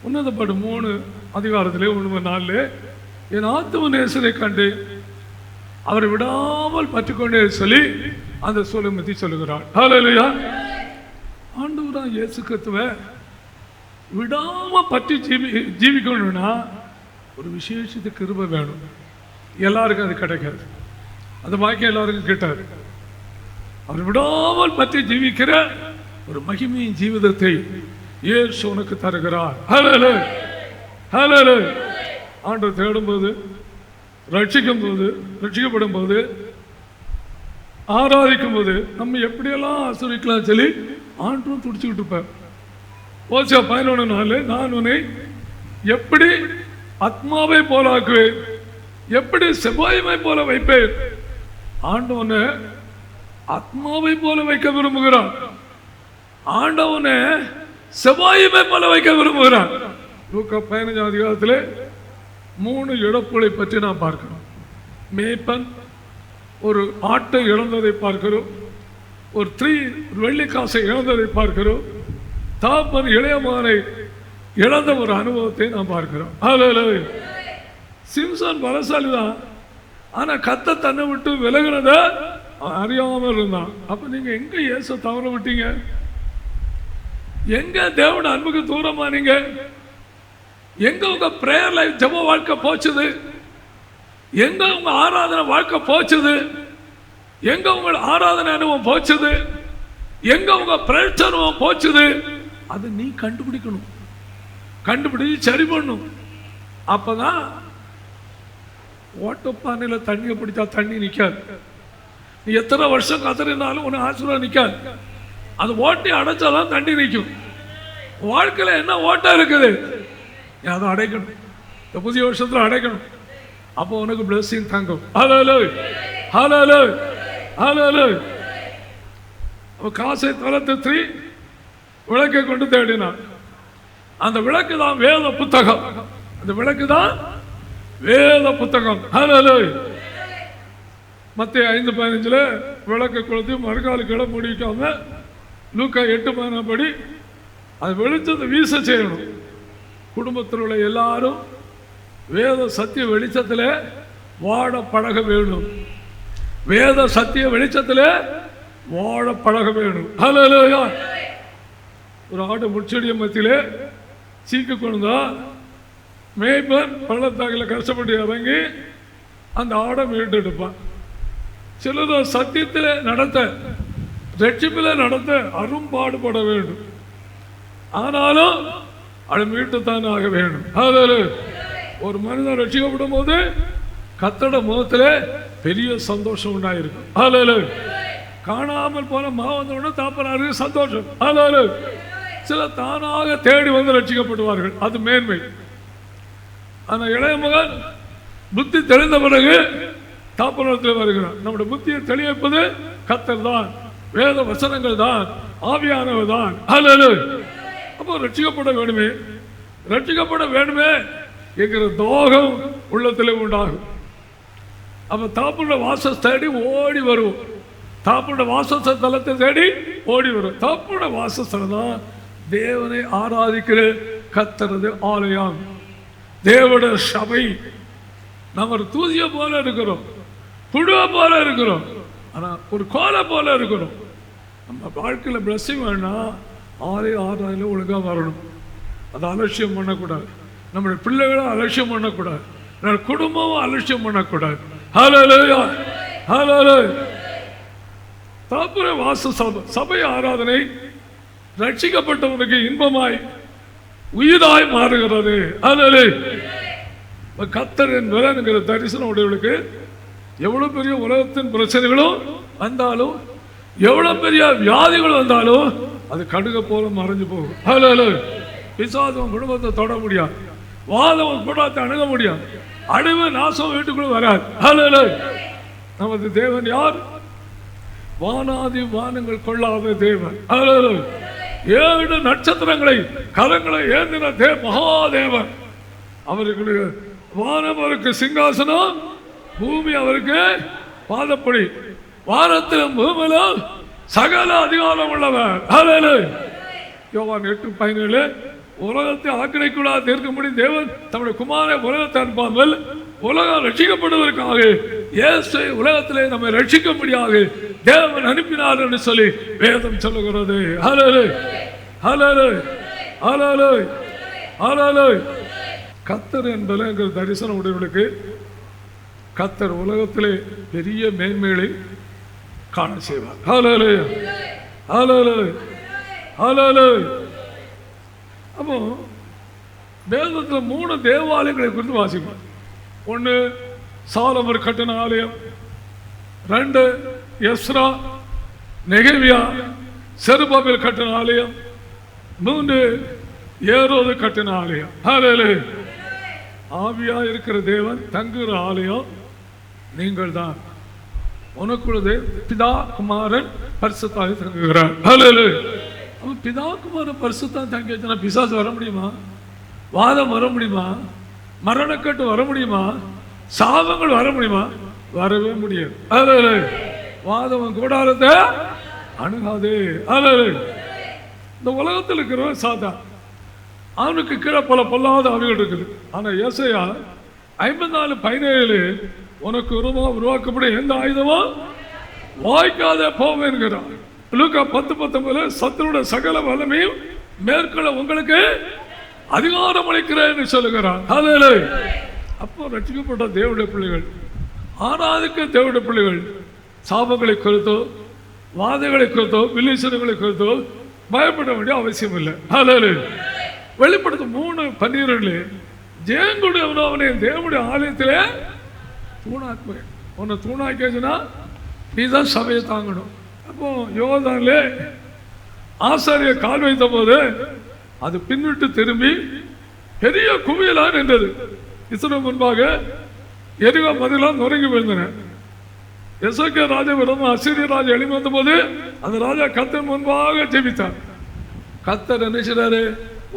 உன்னதப்படு 3 அதிகாரத்திலே 1-4 என் ஆத்தும நேசரை கண்டு அவரை விடாமல் பற்றிக்கொண்டே சொல்லி அந்த சொல்லுமதி சொல்லுகிறார். ஹல்லேலூயா. ஆண்டவராகிய இயேசு கிறிஸ்துவை விடாம பற்றி ஜீவிக்கணும்னா ஒரு விசேஷத்துக்கு கிருபை வேணும். எல்லாருக்கும் அது கிடைக்காது. அந்த வாக்கியம் எல்லாருக்கும் கேட்டார். அவர் விடாமல் பற்றி ஜீவிக்கிற ஒரு மகிமையின் ஜீவிதத்தை இயேசு உனக்கு தருகிறார். ஹல்லேலூயா. ஹல்லேலூயா. ஆண்டவர் தேடும்போது, ரட்சிக்கும் போது, ரட்சிக்கப்படும் போது, ஆராதிக்கும் போது நம்ம எப்படியெல்லாம் ஆசிரிக்கலாம் சொல்லி ஆண்டவரும் துடிச்சுக்கிட்டு இருப்பார். ஓசியா 11:4 நான் உன்னை எப்படி ஆத்மாவை போல ஆக்குவேன், எப்படி செவ்வாய்மை போல வைப்பேன். ஆண்டவனை ஆத்மாவை போல வைக்க விரும்புகிறான். ஆண்டவனை செவ்வாய்மை போல வைக்க விரும்புகிறான். லூக்கா 15 அதிகாரத்தில் 3 இழப்புகளை பற்றி நாம் பார்க்கிறோம். மேய்ப்பன் ஒரு ஆட்டை இழந்ததை பார்க்கிறோம். ஒரு 3 வெள்ளிக்காசை இழந்ததை பார்க்கிறோம். தாப்பன் இளையமானை இழந்த ஒரு அனுபவத்தை நாம் பார்க்கிறோம். ஹல்லேலூயா. சிம்சன் பலசாலி தான், ஆனா கத்த தன்னை விட்டு விலகுனத அறியாமல் இருந்தான். அப்ப நீங்க எங்க இயேசு தவற விட்டீங்க? எங்க தேவனோட அன்புக்கு தூரமா நீங்க? எங்க உங்க பிரேயர் லைஃப் ஜெப வாழ்க்கை போச்சுது? எங்க உங்க ஆராதனை வாழ்க்கை போச்சுது? எங்க உங்க ஆராதனை அனுபவம் போச்சுது? எங்க உங்க பிரேயர் அனுபவம் போச்சுது? அது நீ கண்டுபிடிக்கணும். கண்டுபிடிச்சு சரி பண்ணும். அப்பதான் ஓட்டப்பானையில தண்ணியை பிடிச்சா தண்ணி நிற்காது. நீ எத்தனை வருஷம் கதறினாலும் உனக்கு ஆசீர்வாதம் நிற்காது. அது ஓட்டி அடைச்சாதான் தண்ணி நிற்கும். வாழ்க்கையில் என்ன ஓட்டம் இருக்குது, அதை அடைக்கணும். இந்த புதிய வருஷத்துல அடைக்கணும். அப்போ உனக்கு blessing தங்கும். ஹல்லேலூயா, ஹல்லேலூயா, ஹல்லேலூயா. அவ காசை தளர்த்தி விளக்கை கொண்டு தேடினான். அந்த விளக்கு தான் வேத புத்தகம். அந்த விளக்கு தான் வேத புத்தகம். ஹல்லேலூயா. மத்தேயு 5:15 விளக்கை கொளுத்தி மறுகால கிளை மூடிக்காம லூக்கா 8:15 படி அது வெளிச்சத்தை வீச செய்யணும். குடும்பத்தில் உள்ள எல்லாரும் வேத சத்திய வெளிச்சத்தில் வாழ பழக வேணும். வேத சத்திய வெளிச்சத்தில் வாழ பழக வேணும். ஹல்லேலூயா. ஒரு ஆடு முச்செடிய மத்தியிலே சீக்கு கொண்டா மேய்ப்பன் பள்ளத்தாக்கில் கஷ்டப்பட்டு இறங்கி அந்த ஆடை மீட்டு எடுப்பான். சிலர் சத்தியத்தில் நடத்த, ரட்சிப்பில் நடத்த அரும்பாடுபட வேண்டும். ஆனாலும் அதை மீட்டுத்தான் ஆக வேண்டும். ஹல்லேலூயா. ஒரு மனிதன் ரட்சிக்கப்படும் போது கர்த்தருடைய முகத்திலே பெரிய சந்தோஷம் உண்டாயிருக்கும். ஹல்லேலூயா. காணாமல் போன மாவந்தோட தாப்பனாருக்கு சந்தோஷம். ஹல்லேலூயா. சில தானாக தேடி வந்து ரட்சிக்கப்படுவார்கள், அது மேன்மை. ஆனா இளைய மகன் புத்தி தெளிந்த பிறகு தாப்பனத்தில் வருகிறான். நம்முடைய புத்தியை தெளிவிப்பது கர்த்தர் தான், வேத வசனங்கள் தான், ஆவியானவர் தான். ஹல்லேலூயா. அப்போ ரட்சிக்கப்பட வேண்டுமே, ரட்சிக்கப்பட வேண்டுமே என்கிற தோகம் உள்ளத்திலே உண்டாகும். அப்ப தாப்புடைய வாசஸ் தேடி ஓடி வரும். தாப்புடைய வாசஸ்த தலத்தை தேடி ஓடி வரும். தாப்புடைய வாசஸ்தலம் தான் தேவனை ஆராதிக்கிற கர்த்தரது ஆலயம், தேவனுடைய சபை. நம்ம ஒரு தூதிய போல இருக்கிறோம், புழுவ போல இருக்கிறோம், ஆனா ஒரு கோலை போல இருக்கிறோம். நம்ம வாழ்க்கையில் பிளஸிங் வேணா ஆலய ஆராயில ஒழுங்கா வரணும். அதை அலட்சியம் பண்ணக்கூடாது. நம்முடைய பிள்ளைகளை அலட்சியம் பண்ணக்கூடாது. நம்ம குடும்பமும் அலட்சியம் பண்ணக்கூடாது. ஹல்லேலூயா, ஹல்லேலூயா. தாப்புர வாச சபை ஆராதனை ரட்சிக்கப்பட்டவனுக்கு இன்பமாய் உயிராய் மாறுகிறது. ஹல்லேலூயா. கர்த்தர் என்கிற தரிசனம் உடையவர்களுக்கு எவ்வளவு பெரிய உலகத்தின் பிரச்சனைகளும் வந்தாலும், எவ்வளவு பெரிய வியாதிகள் வந்தாலும் அது கடுக போல மறைஞ்சு போகும். ஹல்லேலூயா. பிசாசம் குடும்பத்தை தொட முடியாது, வாதம் குடும்பத்தை அணுக முடியாது, அழிவு நாசம் வீட்டுக்குள்ள வராது. ஹல்லேலூயா. நமது தேவன் யார்? வானாதி வானங்கள் கொள்ளாத தேவன். ஹல்லேலூயா. 7 நட்சத்திரங்களை கரங்களை ஏந்தின மகாதேவன். அவருக்கு வானம் அவருக்கு சிங்காசனம், பூமி அவருக்கு பாதப்படி. வானத்திலும் பூமியிலும் சகல அதிகாரம் உள்ளவர். ஹல்லேலூயா. யோவான் 8:17 உலகத்தை ஆக்கினைக்குள்ளாக தீர்க்கும்படி தேவன் தம்முடைய குமாரனை உலகத்தை அனுப்பாமல் உலகம் ரட்சிக்கப்படுவதற்காக இயேசு உலகத்திலே நம்மை ரட்சிக்கும்படியாக தேவன் அனுப்பினார் என்று சொல்லி வேதம் சொல்லுகிறது. ஹல்லேலூயா, ஹல்லேலூயா, ஹல்லேலூயா, ஹல்லேலூயா. கர்த்தர் என்பது தரிசனம் உடையவர்களுக்கு கர்த்தர் உலகத்திலே பெரிய மேன்மைகளை காண செய்வார். ஹல்லேலூயா, ஹல்லேலூயா, ஹல்லேலூயா. அப்போ வேதத்தில் 3 தேவாலயங்களை குறித்து வாசிப்போம். 1 சாலமர் கட்டின ஆலயம், 2 எஸ்ரா நெகேமியா செருபாபேல் கட்டின ஆலயம், 3 ஏரோது கட்டின ஆலயம். ஹல்லேலூயா. ஆவியா இருக்கிற தேவன் தங்குகிற ஆலயம் நீங்கள் தான். உனக்குள்ளது பிதா குமாரன் பரிசுத்தாவி தங்குகிறார். ஹல்லேலூயா. அவன் பிதா குமாரன் பரிசுத்தான் தங்கி வச்சா பிசாசு வர முடியுமா? வாதம் வர முடியுமா? மரணக்கட்டு வர முடியுமா? சாபங்கள் வர முடியுமா? வரவே முடியாது. ஹல்லேலூயா. வாதம் கூடாரத்தை அணுகாதே. ஹல்லேலூயா. இந்த உலகத்தில் இருக்கிறவன் சாதா, அவனுக்கு கீழே பல பொல்லாத ஆவிகள் இருக்குது. ஆனா ஏசாயா 54:17 உனக்கு உருவாக்கப்படும் எந்த ஆயுதமும் வாய்க்காத போவேன்கிறான். லூக்கா 10:19 சத்துருடைய சகல வல்லமையும் மேற்கொள்ள உங்களுக்கு அதிகாரம் அளிக்கிறேன் சொல்லுகிறான். ஹல்லேலூயா. அப்போ ரட்சிக்கப்பட்ட தேவனுடைய பிள்ளைகள், ஆராதிக்க தேவனுடைய பிள்ளைகள் சாபங்களை குறித்தோ வாதைகளை குறித்தோ வில்லிசனங்களை குறித்தோ பயப்பட வேண்டிய அவசியம் இல்லை. ஹல்லேலூயா. வெளிப்படுத்த 3:12 ஜெயங்குடைய அவனை தேவனுடைய ஆலயத்திலே தூணாக்குவேன். உன்னை தூணாக்கியாச்சுன்னா நீ தான் சபையை தாங்கணும். அப்போ யோர்தானிலே ஆசாரிய கால் வைத்த போது அது பின்னிட்டு திரும்பி பெரிய குவியலா நின்றது. இஸ்ரவேல் முன்பாக எரிகோ மதிலாம் நொறுங்கி விழுந்தன. எசேக்கியா ராஜாவிடம் அசீரிய ராஜா எழுதி வந்த போது அந்த ராஜா கர்த்தர் முன்பாக ஜெபித்தார். கர்த்தர் என்ன செய்றாரு?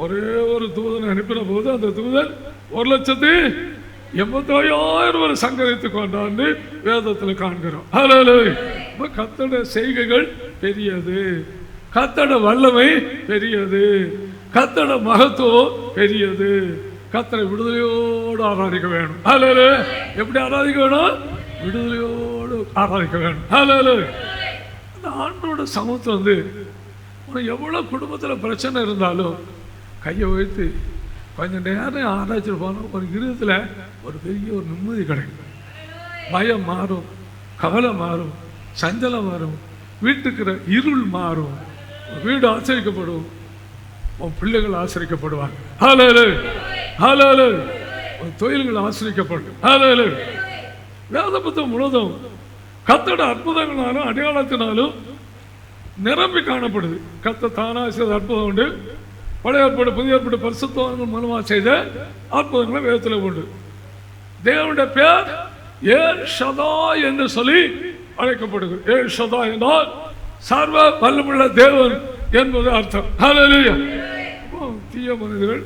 ஒரே ஒரு தூதனை அனுப்பின போது அந்த தூதன் 1,85,000 சங்கரித்துக் கொண்டான்னு வேதத்தில் காண்கிறோம். கர்த்தருடைய செய்கைகள் பெரியது, கர்த்தருடைய வல்லமை பெரியது, கர்த்தருடைய மகத்துவம் பெரியது. கர்த்தரை விடுதலையோடு ஆராதிக்க வேணும். எப்படி ஆராதிக்க வேணும்? விடுதலையோடு ஆராதிக்க வேணும். அந்த ஆண்டோட சமூகத்தில் வந்து உனக்கு எவ்வளவு குடும்பத்தில் பிரச்சனை இருந்தாலும் கையை வைத்து கொஞ்சம் நேரம் ஆராய்ச்சிட்டு போனோம், ஒரு இருதயத்தில் ஒரு பெரிய ஒரு நிம்மதி கிடைக்கும். பயம் மாறும், கவலை மாறும், சஞ்சலம் மாறும், வீட்டுக்கிற இருள் மாறும், வீடு ஆச்சரிக்கப்படும், உன் பிள்ளைகள் ஆச்சரிக்கப்படுவாங்க. தொழில்கள் ஆச்சரிக்கப்படும். வேத புத்தகம் முழுவதும் கர்த்தருடைய அற்புதங்களாலும் அடையாளத்தினாலும் நிரம்பி காணப்படுது. கர்த்தர் தானாக செய்த அற்புதம் உண்டு, பழைய ஏற்பாடு புதிய ஏற்பாடு பரிசுத்தவான்கள் மூலமாக செய்த அற்புதங்களை வேதத்தில் உண்டு. தேவனுடைய பேர் ஏல் ஷதாய் என்று சொல்லி அழைக்கப்படுகிறது. ஏல் ஷதாய் என்றால் சர்வ வல்லமுள்ள தேவன் என்பது அர்த்தம். தீய மனிதர்கள்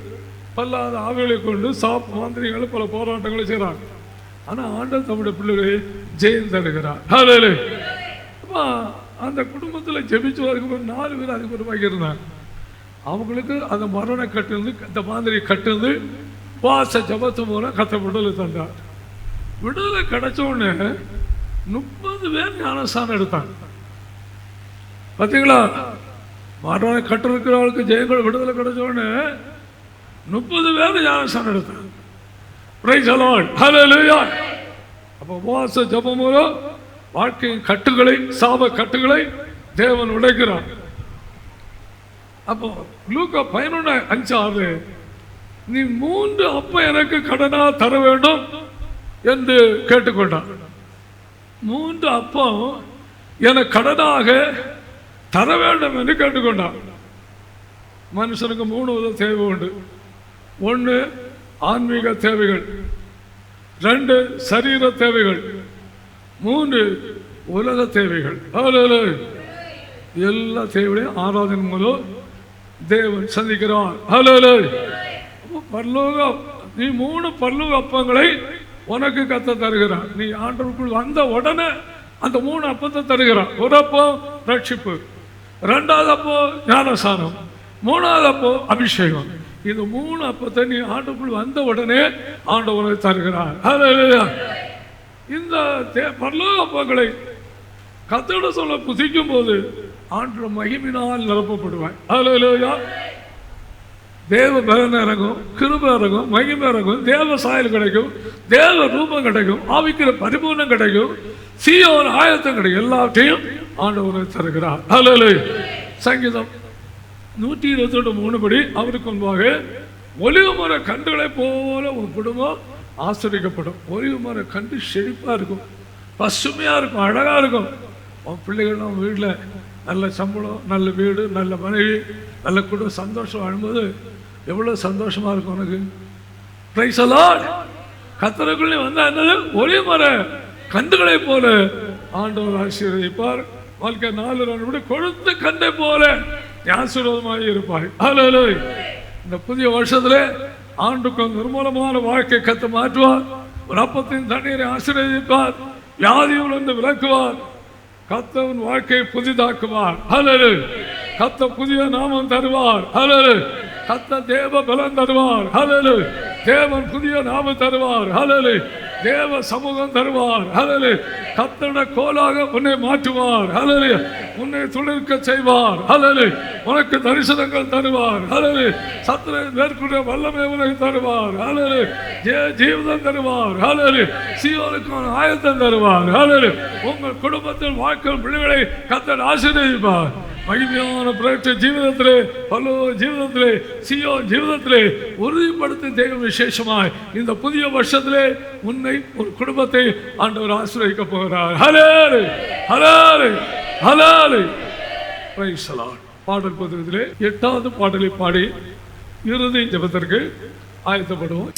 பல்லாத ஆவிகளை கொண்டு சாப் மாந்திரிகளை பல போராட்டங்களை செய்கிறாங்க. ஆனால் ஆண்டவர் தம்முடைய பிள்ளைகளை ஜெயம் தருகிறார். அந்த குடும்பத்தில் ஜெபிச்சு வரைக்கும் 4 பேர் அதிகமாக இருந்தாங்க. அவங்களுக்கு அந்த மரண கட்டிருந்து இந்த மாதிரி கட்டிருந்து வாச ஜபத்து மூலம் கத்த விடுதலை தந்தார். விடுதலை கிடைச்ச உடனே 30 பேர் ஞானஸ்தானம் எடுத்தாங்க. பார்த்தீங்களா? மரண கட்டு இருக்கிறவர்களுக்கு ஜெயங்கள் விடுதலை கிடைச்ச உடனே 30 பேர் ஞானஸ்தானம் எடுத்தாங்க. அப்போ உபவாச ஜபம் மூலம் வாழ்க்கையின் கட்டுகளை, சாப கட்டுகளை தேவன் உடைக்கிறார். அப்போ லூக்கா 11:5-6 நீ 3 அப்பம் எனக்கு கடனா தர வேண்டும் என்று கேட்டுக்கொண்டான். 3 அப்பம் எனக்கு கடனாக தர வேண்டும் என்று கேட்டுக்கொண்டான். மனுஷனுக்கு 3 வித தேவை உண்டு. 1 ஆன்மீக தேவைகள், 2 சரீர தேவைகள், 3 உலக தேவைகள். எல்லா தேவையும் ஆராதனை மூலம் தேவன் சந்திக்கிறார். பரலோகம் நீ 3 பரலோக அப்பங்களை உனக்கு கத்த தருகிறார். நீ ஆண்டவருக்குள் வந்த உடனே அந்த 3 அப்பத்தை தருகிறார். ஒரு அப்பம் ரட்சிப்பு, 2வது அப்பம் ஞானஸ்நானம், 3வது அப்பம் அபிஷேகம். இந்த 3 அப்பத்தை நீ ஆண்டவருக்குள் வந்த உடனே ஆண்டவர் தருகிறார். இந்த பரலோக அப்பங்களை கத்தோட சொல்ல புசிக்கும் போது ஆண்டவர் மகிமையினால் நிரப்பப்படுவாய். தேவ பலன் இறங்கும், கிருபை இறங்கும், மகிமை இறங்கும், தேவ சாயல் கிடைக்கும், தேவ ரூபம் கிடைக்கும், ஆவிக்கிற பரிபூர்ணம் கிடைக்கும், சீயோன் ஆயத்தம் கிடைக்கும். எல்லாத்தையும் ஆண்டவர் தருகிறார். சங்கீதம் 128:3 படி அவருக்கு முன்பாக ஒலிவ மர கன்றுகளை போல ஒரு குடும்பம் ஆசிரியப்படும். ஒலிவ மர கன்று செழிப்பா இருக்கும், பசுமையா இருக்கும், அழகா இருக்கும். உன் பிள்ளைகளும் வீட்டில் நல்ல சம்பளம், நல்ல வீடு, நல்ல மனைவி, நல்ல குடும்பம், சந்தோஷம் வாழும்போது எவ்வளோ சந்தோஷமா இருக்கும் உனக்கு. Price the Lord. கர்த்தருக்குள்ளே வந்தா என்னது? ஒலிவ மர கன்றுகளை போல ஆண்டவர் ஆசீர்வதிப்பார். வாழ்க்கை 4 கொழுத்த கண்டை போல ஆசீர்வாதமாக இருப்பாய். இந்த புதிய வருஷத்துல ஆண்டுக்கு நிர்மூலமான வாழ்க்கை கத்த மாற்றுவார். ஒரு அப்பத்தின் தண்ணீரை ஆசீர்வதிப்பார். வியாதியிலிருந்து விலக்குவார். கத்தவன் வாழ்க்கையை புதிதாக்குவார். கத்த புதிய நாமம் தருவார். கத்த தேவ பலம் தருவார். தேவன் புதிய நாமம் தருவார். தேவ சமூகம் தருவார். கத்தோட கோலாக உன்னை மாற்றுவார். உன்னை துளிர்க்க செய்வார். உனக்கு தரிசனங்கள் தருவார். சத்துரை மேற்கொண்ட வல்லமை உனக்கு தருவார். ஜீவிதம் தருவார். சீயோனுக்கு ஆயத்தம் தருவார். உங்கள் குடும்பத்தில் வாழ்க்கை பிள்ளைகளை கத்தர் ஆசீர்வதிப்பார். மகிமையான பிரேட்ச ஜீவிதத்திலே, பல்லோ ஜீவிதத்திலே, சியோ ஜீவிதத்திலே உறுதிப்படுத்தி தேவ விசேஷமாய் இந்த புதிய வருஷத்திலே உன்னை ஒரு குடும்பத்தை ஆண்டவர் ஆசீர்வதிக்க போகிறார். பாடல் புத்தகத்திலே 8வது பாடலை பாடி இறுதி ஜெபத்திற்கு ஆயத்தப்படுவோம்.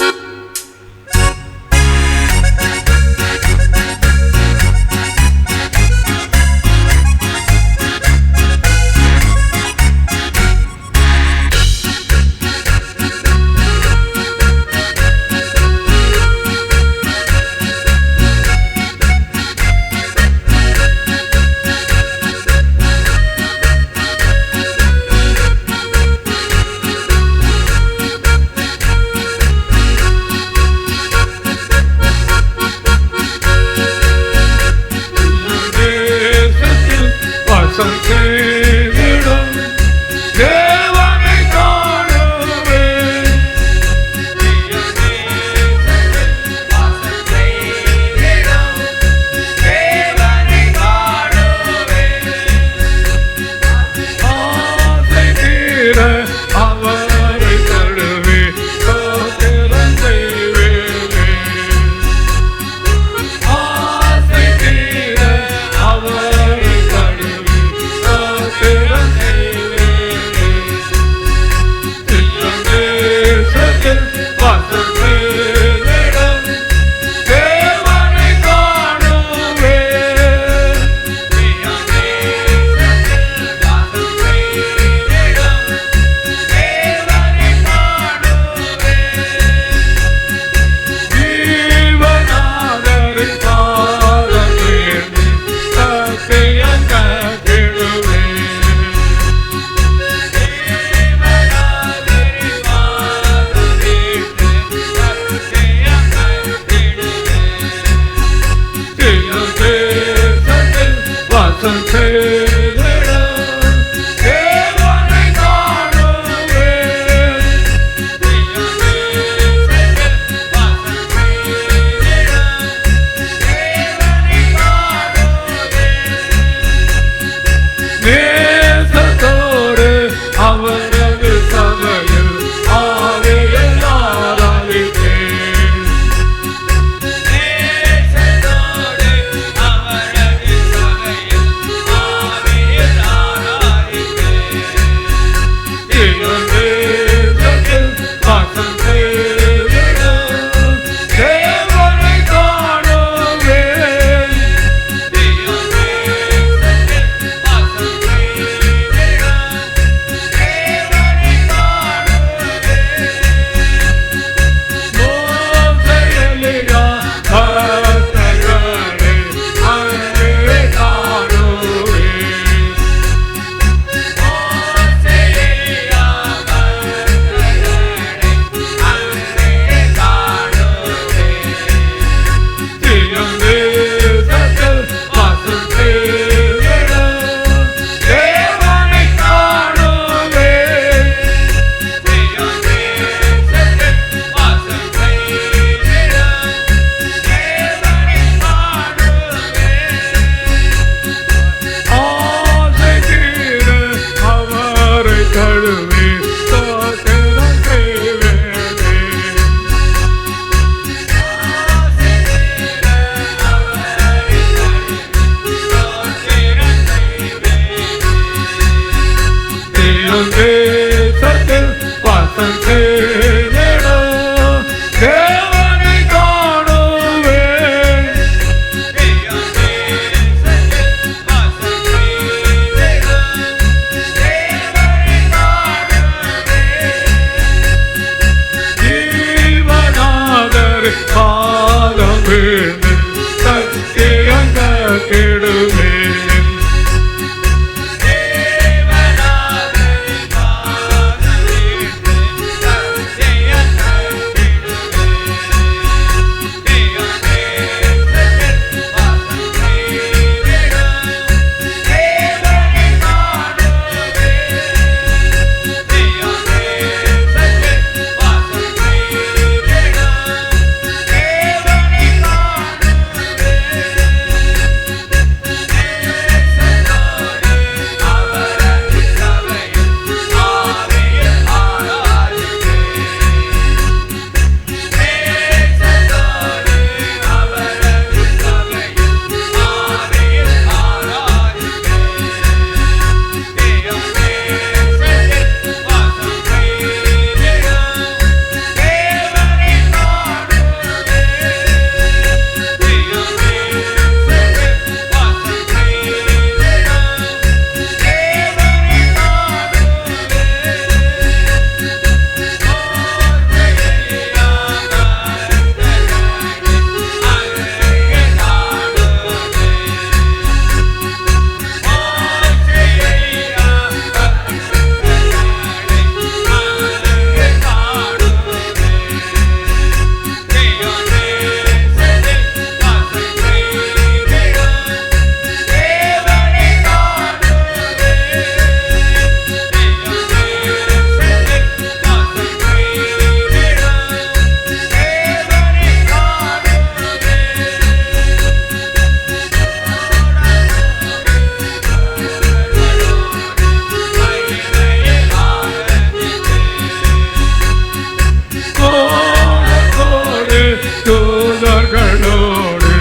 தூதர்களோடு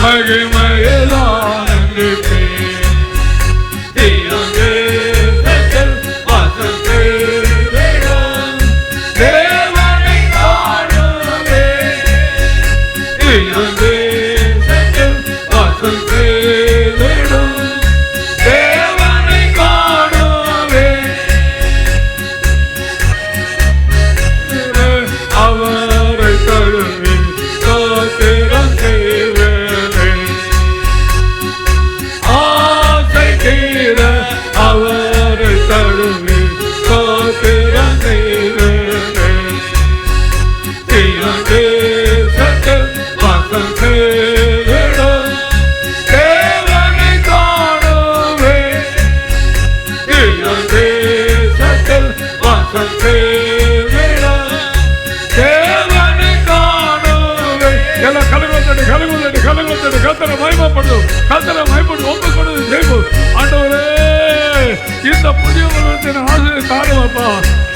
மகிமையில் ஆனந்திப்பேன். தீயோன் தேசத்தில் வாசம் செய்திடும் தேவனை காணுவேன். தீயோன் தேசத்தில் வாசம் செய்திடும் தேவனை காணுவேன். அவரை தழுவி ஸ்தோத்திரம் செய்வேனே. ஆசை தீர அவரை தழுவி ஸ்தோத்திரம் செய்வேனே. தீயோன் தேசத்தில் வாசம் செய்திடும் தேவனை காணுவேன். தீயோன் தேசத்தில் வாசம் செய்திடும் தேவனை காணுவேன். எல்லாம் கலங்கத்தடி கலங்கத்தடி கலங்கத்தடி கத்தரை மகிமைப்படும், கத்தரை மகிமைப்படும், ஒப்பு கொடுத்து செய்வோம். ஆண்டவரே, இந்த புதிய உலகத்தின் ஆசையை தாருவப்பா.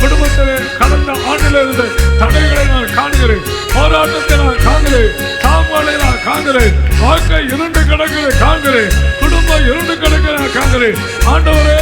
குடும்பத்திலே கடந்த ஆண்டில் இருந்த தடைகளை நான் காண்கிறேன், போராட்டத்தை நான் காண்கிறேன், சாப்பாடை நான் காண்கிறேன், வாழ்க்கை இருண்டு கிடக்கிறது காண்கிறேன், குடும்பம் இருண்டு கிடக்கிறது காண்கிறேன். ஆண்டவரே,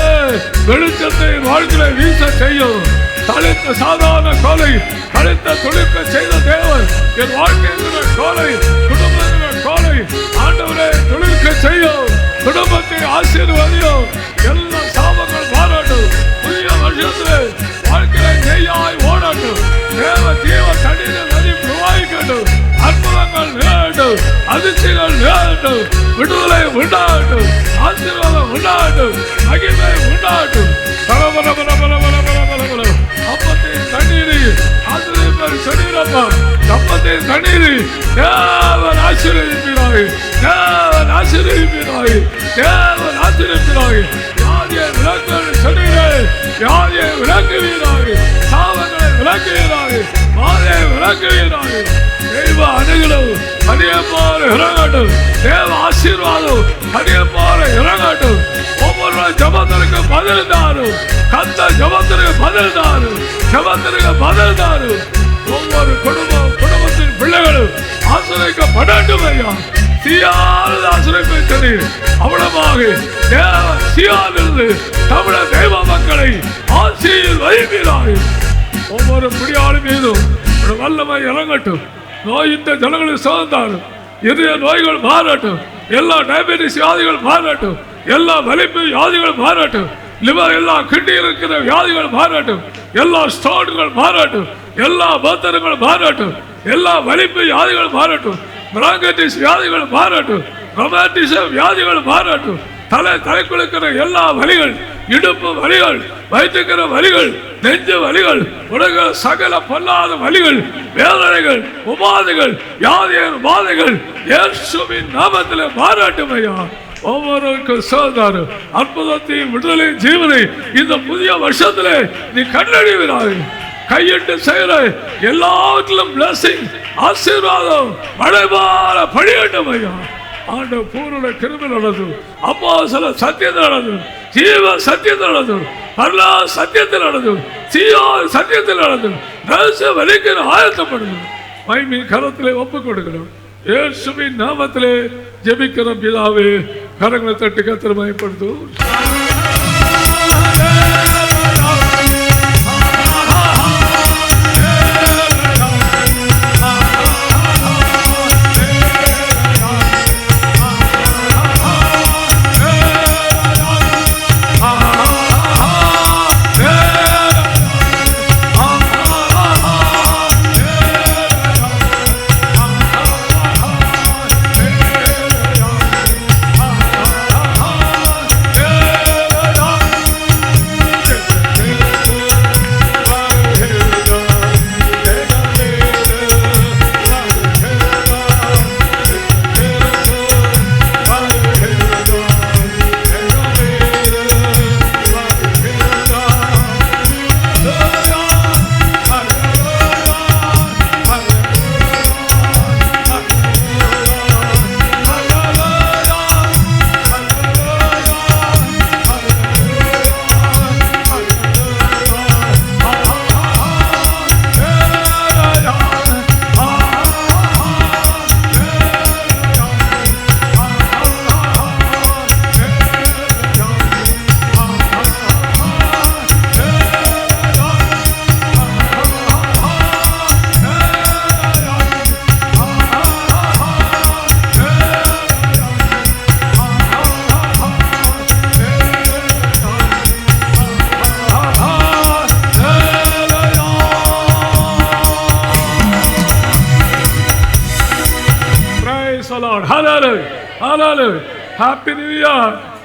வெளிச்சத்தை வாழ்க்கையை வீச செய்யும். தளித்த சாதாரண கோலை தளித்த தொழிற்க செய்த தேவன் என் வாழ்க்கை கோலை, குடும்பத்தின் கோலை ஆண்டவரே தொழிற்க செய்யும். குடும்பத்தை ஆசீர்வதியும். எல்லா சாபங்கள் மாறட்டும். புதிய வருஷத்தில் வாழ்க்கையை நெய்யாய் ஓடட்டும். தேவ ஜீவ தண்ணீர் நதி பிரவாகிக்கட்டும். அற்புதங்கள் நிகழட்டும், அதிர்ச்சிகள் நிகழட்டும், விடுதலை உண்டாகட்டும், ஆசீர்வாதம் உண்டாகட்டும், மகிமை உண்டாகட்டும். அப்பத்தின் தண்ணீர் ஆசிரியர் சொன்னீரப்பா. அப்பத்தின் தண்ணீர் தேவன் ஆசீர்வதிப்பீராக, தேவன் ஆசீர்வதிப்பீராக, தேவன் ஆசீர்வதிப்பீராக. யாரையை விளக்குவது சொன்னீரே, யாரையை விளக்குவீராக, சாபங்களை விளக்குவீராக, மாதையை விளக்குவீராக. தெய்வ அணுகலும் அடியப்பாறு இறங்கட்டும். தேவ ஆசீர்வாதம் அடியப்பாறு இறங்கட்டும். ஒவ்வொரு ஜபத்திற்கு பதில் தாரும். கத்த ஜபத்திற்கு பதில் தாரும். ஜபத்திற்கு பதில் தாரும். ஒவ்வொரு குடும்பத்தின் பிள்ளைகளும் ஆசிரியக்கப்படட்டும் ஐயா. சீயானது ஆசிரியப்பை சொன்னீர். அவ்வளவாக தேவ சீயானிலிருந்து தமிழ தெய்வ மக்களை ஆட்சியில் வைப்பீராக. ஒவ்வொரு பிடியாளு மீதும் வல்லமை இறங்கட்டும். நோயிட்ட ஜனங்களுக்கு சுகந்தாரும். இதய நோய்கள் மாறட்டும். எல்லா டயபெட்டிஸ் வியாதிகள் மாறட்டும். எல்லா வலிப்பு வியாதிகள் மாறட்டும். லிவர் எல்லா கிட்னி இருக்கிற வியாதிகள் மாறட்டும். எல்லா ஸ்டோன்கள் மாறட்டும். எல்லா பத்திரங்கள் மாறட்டும். எல்லா வலிப்பு வியாதிகள் மாறட்டும். பிராங்கட்டிஸ் வியாதிகள் மாறட்டும். ரொமாட்டிசம் வியாதிகள் மாறட்டும். தலைக்குழுக்கிற எல்லா வலிகள், இடுப்பு வலிகள், வயிற்றுக்கிற வலிகள், நெஞ்சு வலிகள், உலக சகல பொல்லாத வலிகள், வேதனைகள், உபாதைகள், வியாதியர் உபாதைகள் இயேசுவின் நாமத்தில் மாறட்டும் ஐயா. ஒவ்வொருவருக்கும் சோதனை அற்புதத்தையும் விடுதலை ஜீவனை இந்த புதிய வருஷத்திலே நீ கண்டறிவீராக. கையிட்டு செய்கிற எல்லாவற்றிலும் blessing, ஆசீர்வாதம் மழைபார பழியட்டும் ஐயா. ஆண்டு பூரண கிருபை நடந்தும், அப்போஸ்தல சத்தியத்தில் நடந்தும், ஜீவ சத்தியத்தில் நடந்தும், பரலா சத்தியத்தில் நடந்தும், சீயோன் சத்தியத்தில் நடந்தும், ரகசிய வழிக்கு ஆயத்தப்படுதும். மகிமை கரத்திலே ஒப்புக் கொடுக்கணும். இயேசுவின் நாமத்திலே ஜெபிக்கிறோம் பிதாவே. கரங்களை தட்டி கர்த்தரை மகிமைப்படுத்தும். Yeah. the Lord. Hallelujah. Hallelujah. Happy New Year.